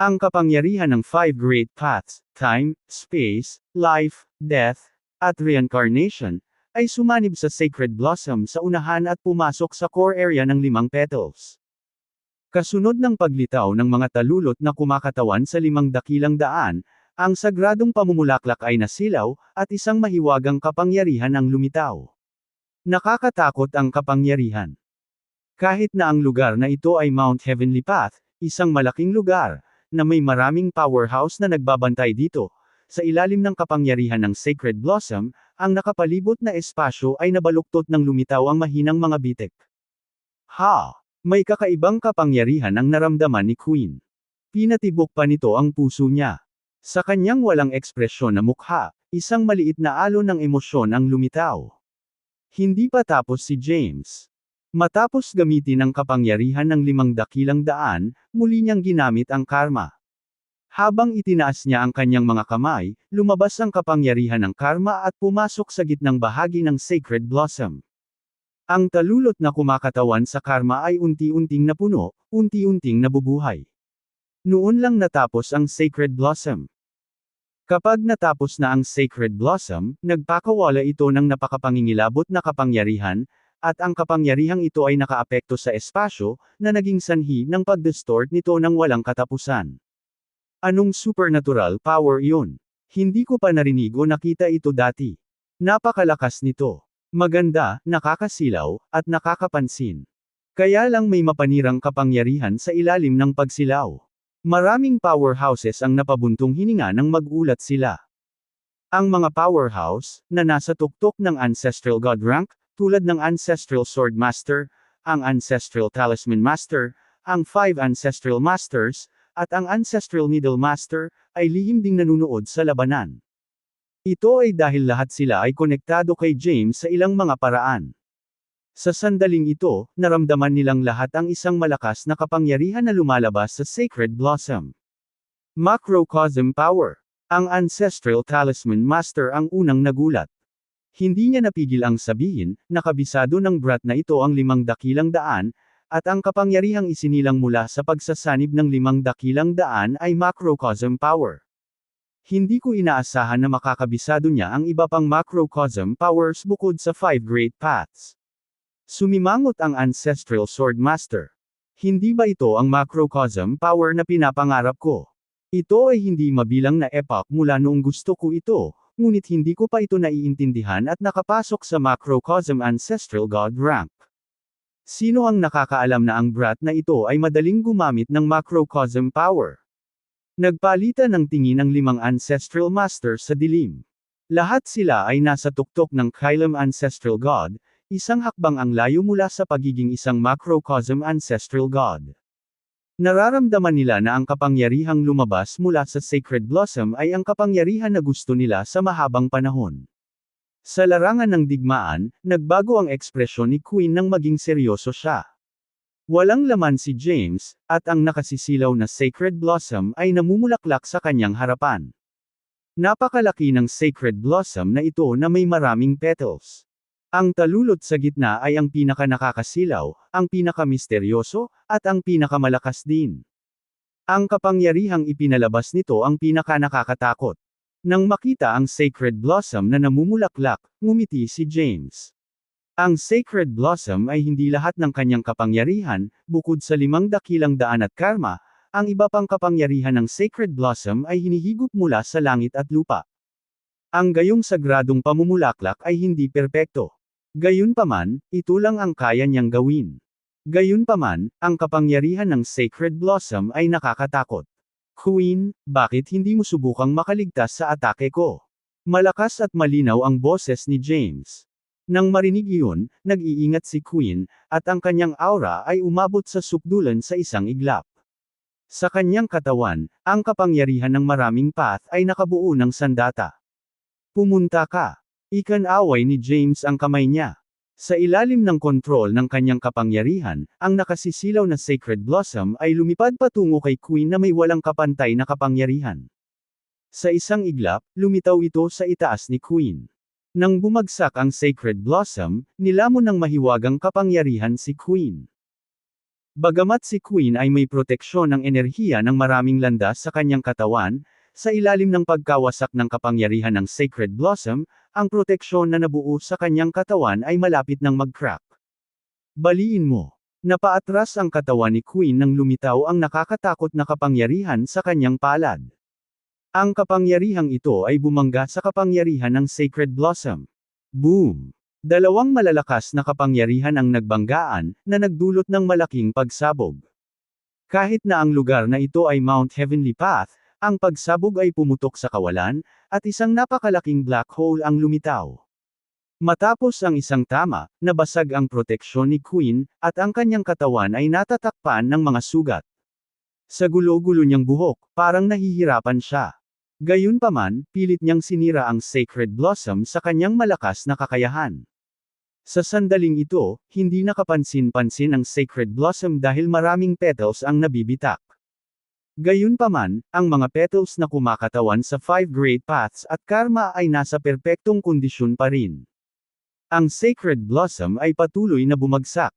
S1: Ang kapangyarihan ng 5 Great Paths, time, space, life, death, at reincarnation, ay sumanib sa Sacred Blossom sa unahan at pumasok sa core area ng 5 petals. Kasunod ng paglitaw ng mga talulot na kumakatawan sa 5 dakilang daan, ang sagradong pamumulaklak ay nasilaw, at isang mahiwagang kapangyarihan ang lumitaw. Nakakatakot ang kapangyarihan. Kahit na ang lugar na ito ay Mount Heavenly Path, isang malaking lugar, na may maraming powerhouse na nagbabantay dito, sa ilalim ng kapangyarihan ng Sacred Blossom, ang nakapalibot na espasyo ay nabaluktot ng lumitaw ang mahinang mga bitek. May kakaibang kapangyarihan ang naramdaman ni Queen. Pinatibok pa nito ang puso niya. Sa kanyang walang ekspresyon na mukha, isang maliit na alon ng emosyon ang lumitaw. Hindi pa tapos si James. Matapos gamitin ang kapangyarihan ng 5 dakilang daan, muli niyang ginamit ang karma. Habang itinaas niya ang kanyang mga kamay, lumabas ang kapangyarihan ng karma at pumasok sa gitnang bahagi ng Sacred Blossom. Ang talulot na kumakatawan sa karma ay unti-unting napuno, unti-unting nabubuhay. Noon lang natapos ang Sacred Blossom. Kapag natapos na ang Sacred Blossom, nagpakawala ito ng napakapangingilabot na kapangyarihan, at ang kapangyarihang ito ay nakaapekto sa espasyo, na naging sanhi ng pag-distort nito ng walang katapusan. Anong supernatural power iyon? Hindi ko pa narinig o nakita ito dati. Napakalakas nito. Maganda, nakakasilaw, at nakakapansin. Kaya lang may mapanirang kapangyarihan sa ilalim ng pagsilaw. Maraming powerhouses ang napabuntong hininga nang magulat sila. Ang mga powerhouse, na nasa tuktok ng Ancestral God rank, tulad ng Ancestral Sword Master, ang Ancestral Talisman Master, ang 5 Ancestral Masters, at ang Ancestral Needle Master, ay lihim ding nanunood sa labanan. Ito ay dahil lahat sila ay konektado kay James sa ilang mga paraan. Sa sandaling ito, naramdaman nilang lahat ang isang malakas na kapangyarihan na lumalabas sa Sacred Blossom. Macrocosm Power. Ang Ancestral Talisman Master ang unang nagulat. Hindi niya napigil ang sabihin, nakabisado ng brat na ito ang 5 dakilang daan, at ang kapangyarihang isinilang mula sa pagsasanib ng 5 dakilang daan ay macrocosm power. Hindi ko inaasahan na makakabisado niya ang iba pang macrocosm powers bukod sa 5 Great Paths. Sumimangot ang Ancestral Sword Master. Hindi ba ito ang macrocosm power na pinapangarap ko? Ito ay hindi mabilang na epoch mula noong gusto ko ito, ngunit hindi ko pa ito naiintindihan at nakapasok sa macrocosm Ancestral God rank. Sino ang nakakaalam na ang brat na ito ay madaling gumamit ng macrocosm power? Nagpalitan ng tingin ang 5 Ancestral Masters sa dilim. Lahat sila ay nasa tuktok ng Kylem Ancestral God, isang hakbang ang layo mula sa pagiging isang macrocosm Ancestral God. Nararamdaman nila na ang kapangyarihang lumabas mula sa Sacred Blossom ay ang kapangyarihan na gusto nila sa mahabang panahon. Sa larangan ng digmaan, nagbago ang ekspresyon ni Queen nang maging seryoso siya. Walang laman si James, at ang nakasisilaw na Sacred Blossom ay namumulaklak sa kanyang harapan. Napakalaki ng Sacred Blossom na ito na may maraming petals. Ang talulot sa gitna ay ang pinaka-nakakasilaw, ang pinaka-misteryoso, at ang pinakamalakas din. Ang kapangyarihang ipinalabas nito ang pinaka-nakakatakot. Nang makita ang Sacred Blossom na namumulaklak, ngumiti si James. Ang Sacred Blossom ay hindi lahat ng kanyang kapangyarihan, bukod sa 5 dakilang daan at karma, ang iba pang kapangyarihan ng Sacred Blossom ay hinihigop mula sa langit at lupa. Ang gayong sagradong pamumulaklak ay hindi perpekto. Gayunpaman, ito lang ang kaya niyang gawin. Gayunpaman, ang kapangyarihan ng Sacred Blossom ay nakakatakot. Queen, bakit hindi mo subukang makaligtas sa atake ko? Malakas at malinaw ang boses ni James. Nang marinig iyon, nag-iingat si Queen, at ang kanyang aura ay umabot sa sukdulan sa isang iglap. Sa kanyang katawan, ang kapangyarihan ng maraming path ay nakabuo ng sandata. Pumunta ka. Ikan-away ni James ang kamay niya. Sa ilalim ng kontrol ng kanyang kapangyarihan, ang nakasisilaw na Sacred Blossom ay lumipad patungo kay Queen na may walang kapantay na kapangyarihan. Sa isang iglap, lumitaw ito sa itaas ni Queen. Nang bumagsak ang Sacred Blossom, nilamon ng mahiwagang kapangyarihan si Queen. Bagamat si Queen ay may proteksyon ng enerhiya ng maraming landas sa kanyang katawan, sa ilalim ng pagkawasak ng kapangyarihan ng Sacred Blossom, ang proteksyon na nabuo sa kanyang katawan ay malapit ng mag-crack. Baliin mo. Napaatras ang katawan ni Queen nang lumitaw ang nakakatakot na kapangyarihan sa kanyang palad. Ang kapangyarihang ito ay bumangga sa kapangyarihan ng Sacred Blossom. Boom! Dalawang malalakas na kapangyarihan ang nagbanggaan, na nagdulot ng malaking pagsabog. Kahit na ang lugar na ito ay Mount Heavenly Path, ang pagsabog ay pumutok sa kawalan, at isang napakalaking black hole ang lumitaw. Matapos ang isang tama, nabasag ang proteksyon ni Queen, at ang kanyang katawan ay natatakpan ng mga sugat. Sa gulo-gulo niyang buhok, parang nahihirapan siya. Gayunpaman, pilit niyang sinira ang Sacred Blossom sa kanyang malakas na kakayahan. Sa sandaling ito, hindi nakapansin-pansin ang Sacred Blossom dahil maraming petals ang nabibitak. Gayunpaman, ang mga petals na kumakatawan sa 5 Great Paths at Karma ay nasa perpektong kondisyon pa rin. Ang Sacred Blossom ay patuloy na bumagsak.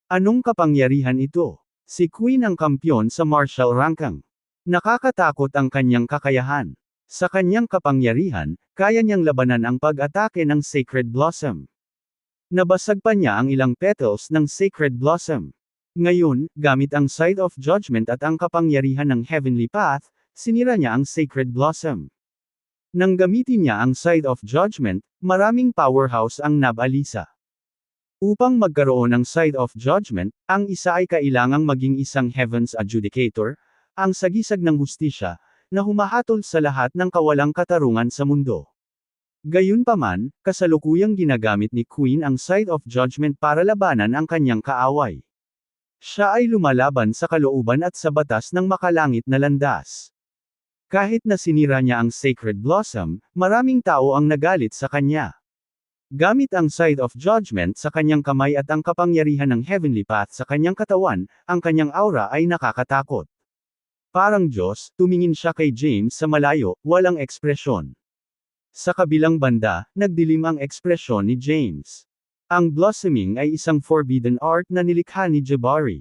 S1: Anong kapangyarihan ito? Si Queen ang kampyon sa martial ranking. Nakakatakot ang kanyang kakayahan. Sa kanyang kapangyarihan, kaya niyang labanan ang pag-atake ng Sacred Blossom. Nabasag pa niya ang ilang petals ng Sacred Blossom. Ngayon, gamit ang Side of Judgment at ang kapangyarihan ng Heavenly Path, sinira niya ang Sacred Blossom. Nang gamitin niya ang Side of Judgment, maraming powerhouse ang nabalisa. Upang magkaroon ng Side of Judgment, ang isa ay kailangang maging isang Heaven's Adjudicator, ang sagisag ng hustisya, na humahatol sa lahat ng kawalang katarungan sa mundo. Gayunpaman, kasalukuyang ginagamit ni Queen ang Side of Judgment para labanan ang kanyang kaaway. Siya ay lumalaban sa kalooban at sa batas ng makalangit na landas. Kahit na sinira niya ang Sacred Blossom, maraming tao ang nagalit sa kanya. Gamit ang Side of Judgment sa kanyang kamay at ang kapangyarihan ng Heavenly Path sa kanyang katawan, ang kanyang aura ay nakakatakot. Parang Diyos, tumingin siya kay James sa malayo, walang ekspresyon. Sa kabilang banda, nagdilim ang ekspresyon ni James. Ang blossoming ay isang forbidden art na nilikha ni Jabari.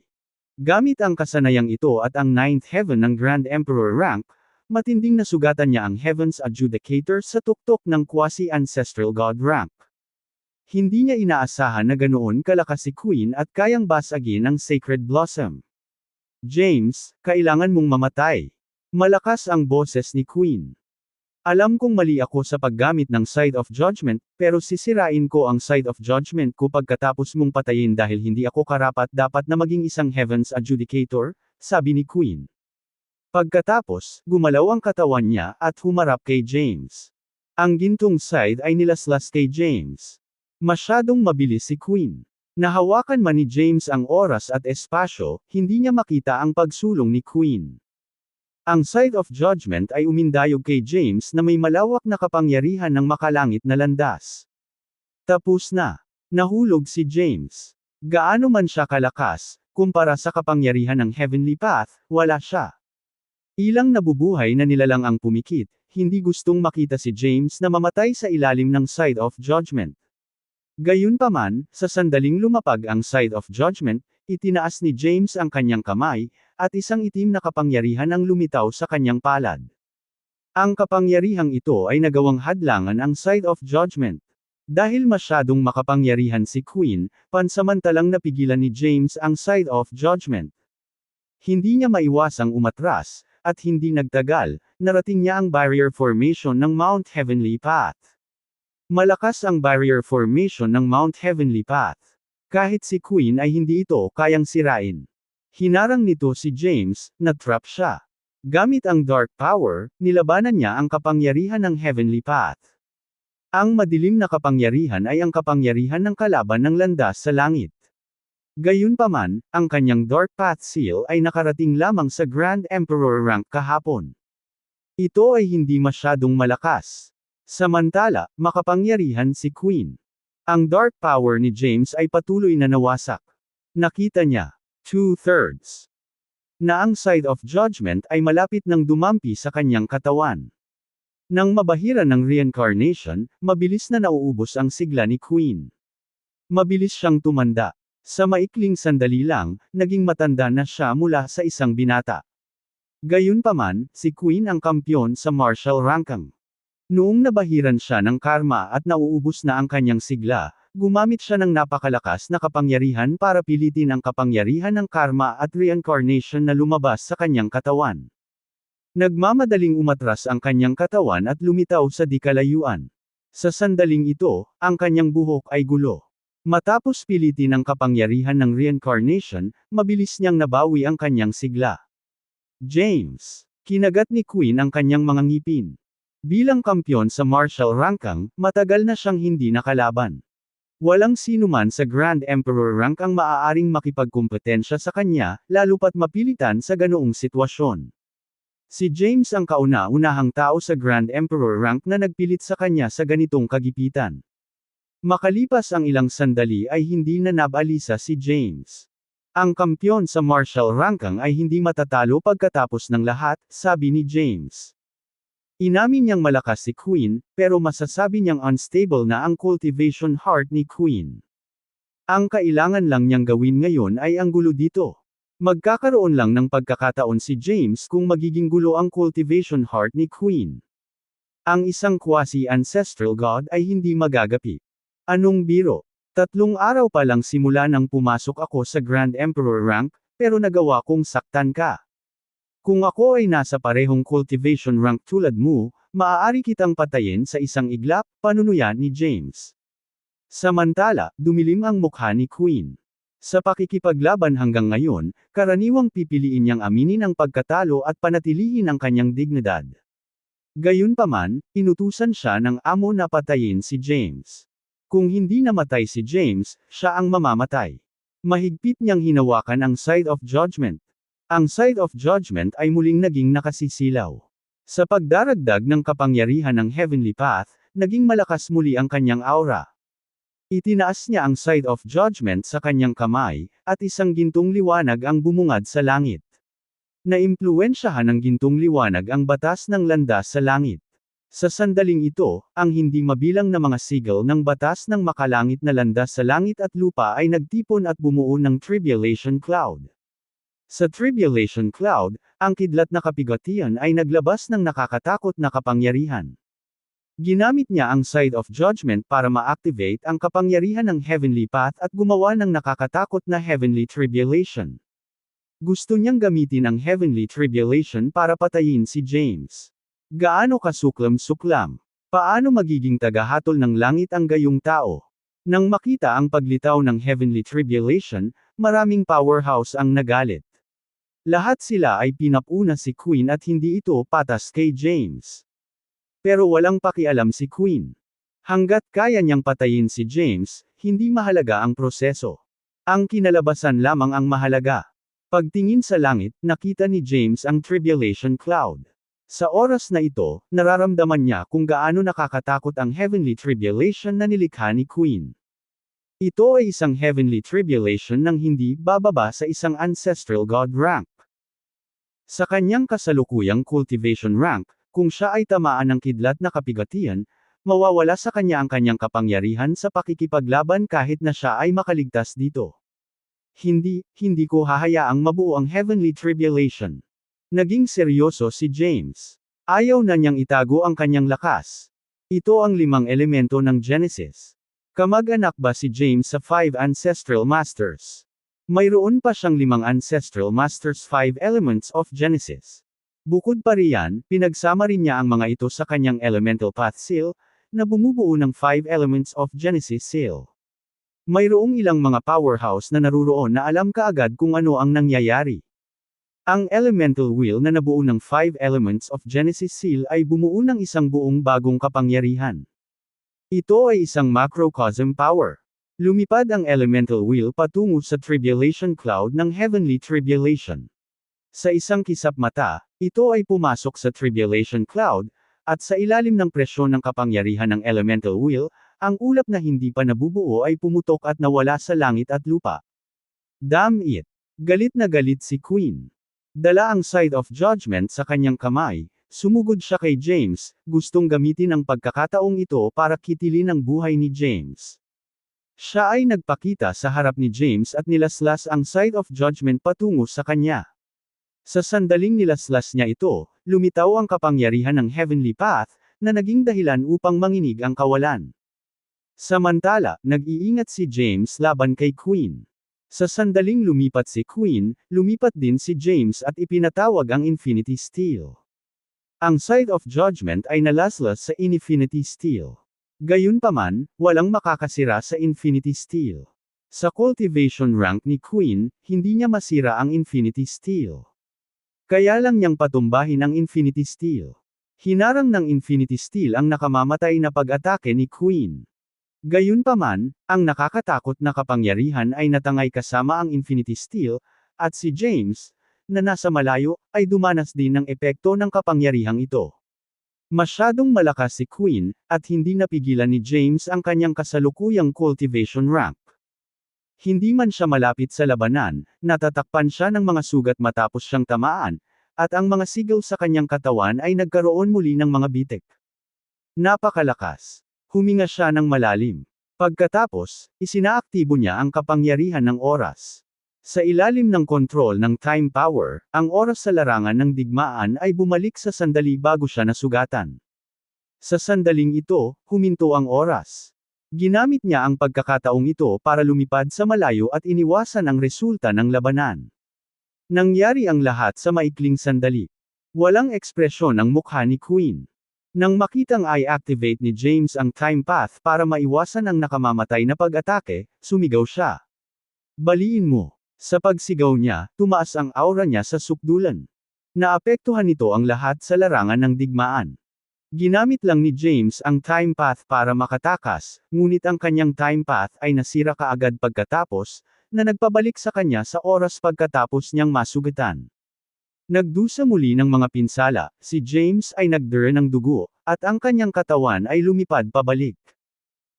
S1: Gamit ang kasanayang ito at ang 9th Heaven ng Grand Emperor rank, matinding nasugatan niya ang Heaven's Adjudicator sa tuktok ng quasi-ancestral God rank. Hindi niya inaasahan na ganoon kalakas si Queen at kayang basagin ang Sacred Blossom. James, kailangan mong mamatay. Malakas ang boses ni Queen. Alam kong mali ako sa paggamit ng Side of Judgment, pero sisirain ko ang Side of Judgment ko pagkatapos mong patayin dahil hindi ako karapat-dapat na maging isang Heaven's Adjudicator, sabi ni Queen. Pagkatapos, gumalaw ang katawan niya at humarap kay James. Ang gintong side ay nilaslas kay James. Masyadong mabilis si Queen. Nahawakan man ni James ang oras at espasyo, hindi niya makita ang pagsulong ni Queen. Ang Side of Judgment ay umindayog kay James na may malawak na kapangyarihan ng makalangit na landas. Tapos na. Nahulog si James. Gaano man siya kalakas, kumpara sa kapangyarihan ng Heavenly Path, wala siya. Ilang nabubuhay na nilalang ang pumikit, hindi gustong makita si James na mamatay sa ilalim ng Side of Judgment. Gayunpaman, sa sandaling lumapag ang Side of Judgment, itinaas ni James ang kanyang kamay, at isang itim na kapangyarihan ang lumitaw sa kanyang palad. Ang kapangyarihang ito ay nagawang hadlangan ang Side of Judgment. Dahil masyadong makapangyarihan si Queen, pansamantalang napigilan ni James ang Side of Judgment. Hindi niya maiwasang umatras, at hindi nagtagal, narating niya ang barrier formation ng Mount Heavenly Path. Malakas ang barrier formation ng Mount Heavenly Path. Kahit si Queen ay hindi ito kayang sirain. Hinarang nito si James, na-trap siya. Gamit ang Dark Power, nilabanan niya ang kapangyarihan ng Heavenly Path. Ang madilim na kapangyarihan ay ang kapangyarihan ng kalaban ng landas sa langit. Gayunpaman, ang kanyang Dark Path Seal ay nakarating lamang sa Grand Emperor rank kahapon. Ito ay hindi masyadong malakas. Samantala, makapangyarihan si Queen. Ang dark power ni James ay patuloy na nawasak. Nakita niya, 2/3, na ang Side of Judgment ay malapit nang dumampi sa kanyang katawan. Nang mabahira ng reincarnation, mabilis na nauubos ang sigla ni Queen. Mabilis siyang tumanda. Sa maikling sandali lang, naging matanda na siya mula sa isang binata. Gayunpaman, si Queen ang kampyon sa martial ranking. Noong nabahiran siya ng karma at nauubos na ang kanyang sigla, gumamit siya ng napakalakas na kapangyarihan para pilitin ang kapangyarihan ng karma at reincarnation na lumabas sa kanyang katawan. Nagmamadaling umatras ang kanyang katawan at lumitaw sa di kalayuan. Sa sandaling ito, ang kanyang buhok ay gulo. Matapos pilitin ang kapangyarihan ng reincarnation, mabilis niyang nabawi ang kanyang sigla. James. Kinagat ni Queen ang kanyang mga ngipin. Bilang kampyon sa martial ranking, matagal na siyang hindi nakalaban. Walang sinuman sa Grand Emperor rank ang maaaring makipagkumpetensya sa kanya, lalo pat mapilitan sa ganoong sitwasyon. Si James ang kauna-unahang tao sa Grand Emperor rank na nagpilit sa kanya sa ganitong kagipitan. Makalipas ang ilang sandali ay hindi na nabalisa si James. Ang kampyon sa martial ranking ay hindi matatalo pagkatapos ng lahat, sabi ni James. Inamin niyang malakas si Queen, pero masasabi niyang unstable na ang cultivation heart ni Queen. Ang kailangan lang niyang gawin ngayon ay ang gulo dito. Magkakaroon lang ng pagkakataon si James kung magiging gulo ang cultivation heart ni Queen. Ang isang quasi-ancestral god ay hindi magagapi. Anong biro? 3 araw pa lang simula nang pumasok ako sa Grand Emperor rank, pero nagawa kong saktan ka. Kung ako ay nasa parehong cultivation rank tulad mo, maaari kitang patayin sa isang iglap, panunuya ni James. Samantala, dumilim ang mukha ni Queen. Sa pakikipaglaban hanggang ngayon, karaniwang pipiliin niyang aminin ang pagkatalo at panatilihin ang kanyang dignidad. Gayunpaman, inutusan siya ng amo na patayin si James. Kung hindi namatay si James, siya ang mamamatay. Mahigpit niyang hinawakan ang Side of Judgment. Ang Side of Judgment ay muling naging nakasisilaw. Sa pagdaragdag ng kapangyarihan ng Heavenly Path, naging malakas muli ang kanyang aura. Itinaas niya ang Side of Judgment sa kanyang kamay, at isang gintong liwanag ang bumungad sa langit. Naimpluwensyahan ng gintong liwanag ang batas ng landas sa langit. Sa sandaling ito, ang hindi mabilang na mga sigil ng batas ng makalangit na landas sa langit at lupa ay nagtipon at bumuo ng Tribulation Cloud. Sa Tribulation Cloud, ang kidlat na kapigatian ay naglabas ng nakakatakot na kapangyarihan. Ginamit niya ang Side of Judgment para ma-activate ang kapangyarihan ng Heavenly Path at gumawa ng nakakatakot na Heavenly Tribulation. Gusto niyang gamitin ang Heavenly Tribulation para patayin si James. Gaano kasuklam-suklam? Paano magiging tagahatol ng langit ang gayong tao? Nang makita ang paglitaw ng Heavenly Tribulation, maraming powerhouse ang nagalit. Lahat sila ay pinapuna si Queen at hindi ito patas kay James. Pero walang pakialam si Queen. Hanggat kaya niyang patayin si James, hindi mahalaga ang proseso. Ang kinalabasan lamang ang mahalaga. Pagtingin sa langit, nakita ni James ang Tribulation Cloud. Sa oras na ito, nararamdaman niya kung gaano nakakatakot ang Heavenly Tribulation na nilikha ni Queen. Ito ay isang Heavenly Tribulation nang hindi bababa sa isang Ancestral God rank. Sa kanyang kasalukuyang cultivation rank, kung siya ay tamaan ng kidlat na kapigatian, mawawala sa kanya ang kanyang kapangyarihan sa pakikipaglaban kahit na siya ay makaligtas dito. Hindi ko hahayaang mabuo ang Heavenly Tribulation. Naging seryoso si James. Ayaw na niyang itago ang kanyang lakas. Ito ang 5 elemento ng Genesis. Kamag-anak ba si James sa 5 Ancestral Masters? Mayroon pa siyang 5 Ancestral Masters 5 Elements of Genesis. Bukod pa riyan, pinagsama rin niya ang mga ito sa kanyang Elemental Path Seal, na bumubuo ng 5 Elements of Genesis Seal. Mayroong ilang mga powerhouse na naruroon na alam kaagad kung ano ang nangyayari. Ang Elemental Wheel na nabuo ng 5 Elements of Genesis Seal ay bumuo ng isang buong bagong kapangyarihan. Ito ay isang macrocosm power. Lumipad ang elemental wheel patungo sa tribulation cloud ng heavenly tribulation. Sa isang kisap mata, ito ay pumasok sa tribulation cloud, at sa ilalim ng presyon ng kapangyarihan ng elemental wheel, ang ulap na hindi pa nabubuo ay pumutok at nawala sa langit at lupa. Damn it! Galit na galit si Queen. Dala ang side of judgment sa kanyang kamay, sumugod siya kay James, gustong gamitin ang pagkakataong ito para kitilin ang buhay ni James. Siya ay nagpakita sa harap ni James at nilaslas ang side of judgment patungo sa kanya. Sa sandaling nilaslas niya ito, lumitaw ang kapangyarihan ng heavenly path, na naging dahilan upang manginig ang kawalan. Samantala, nag-iingat si James laban kay Queen. Sa sandaling lumipat si Queen, lumipat din si James at ipinatawag ang Infinity Steel. Ang side of judgment ay nalaslas sa Infinity Steel. Gayunpaman, walang makakasira sa Infinity Steel. Sa cultivation rank ni Queen, hindi niya masira ang Infinity Steel. Kaya lang niyang patumbahin ang Infinity Steel. Hinarang ng Infinity Steel ang nakamamatay na pag-atake ni Queen. Gayunpaman, ang nakakatakot na kapangyarihan ay natangay kasama ang Infinity Steel, at si James, na nasa malayo, ay dumanas din ng epekto ng kapangyarihang ito. Masyadong malakas si Queen, at hindi napigilan ni James ang kanyang kasalukuyang cultivation rank. Hindi man siya malapit sa labanan, natatakpan siya ng mga sugat matapos siyang tamaan, at ang mga sigaw sa kanyang katawan ay nagkaroon muli ng mga bitik. Napakalakas. Huminga siya ng malalim. Pagkatapos, isinaaktibo niya ang kapangyarihan ng oras. Sa ilalim ng kontrol ng time power, ang oras sa larangan ng digmaan ay bumalik sa sandali bago siya nasugatan. Sa sandaling ito, huminto ang oras. Ginamit niya ang pagkakataong ito para lumipad sa malayo at iniwasan ang resulta ng labanan. Nangyari ang lahat sa maikling sandali. Walang ekspresyon ang mukha ni Queen. Nang makitang i-activate ni James ang time path para maiwasan ang nakamamatay na pag-atake, sumigaw siya. Baliin mo. Sa pagsigaw niya, tumaas ang aura niya sa sukdulan. Naapektuhan nito ang lahat sa larangan ng digmaan. Ginamit lang ni James ang time path para makatakas, ngunit ang kanyang time path ay nasira kaagad pagkatapos, na nagpabalik sa kanya sa oras pagkatapos niyang masugatan. Nagdusa muli ng mga pinsala, si James ay nagdure ng dugo, at ang kanyang katawan ay lumipad pabalik.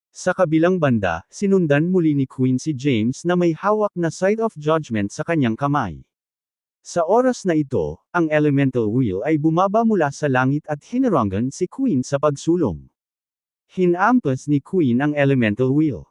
S1: Sa kabilang banda, sinundan muli ni Queen si James na may hawak na side of judgment sa kanyang kamay. Sa oras na ito, ang elemental wheel ay bumaba mula sa langit at hinarangan si Queen sa pagsulong. Hinampas ni Queen ang elemental wheel.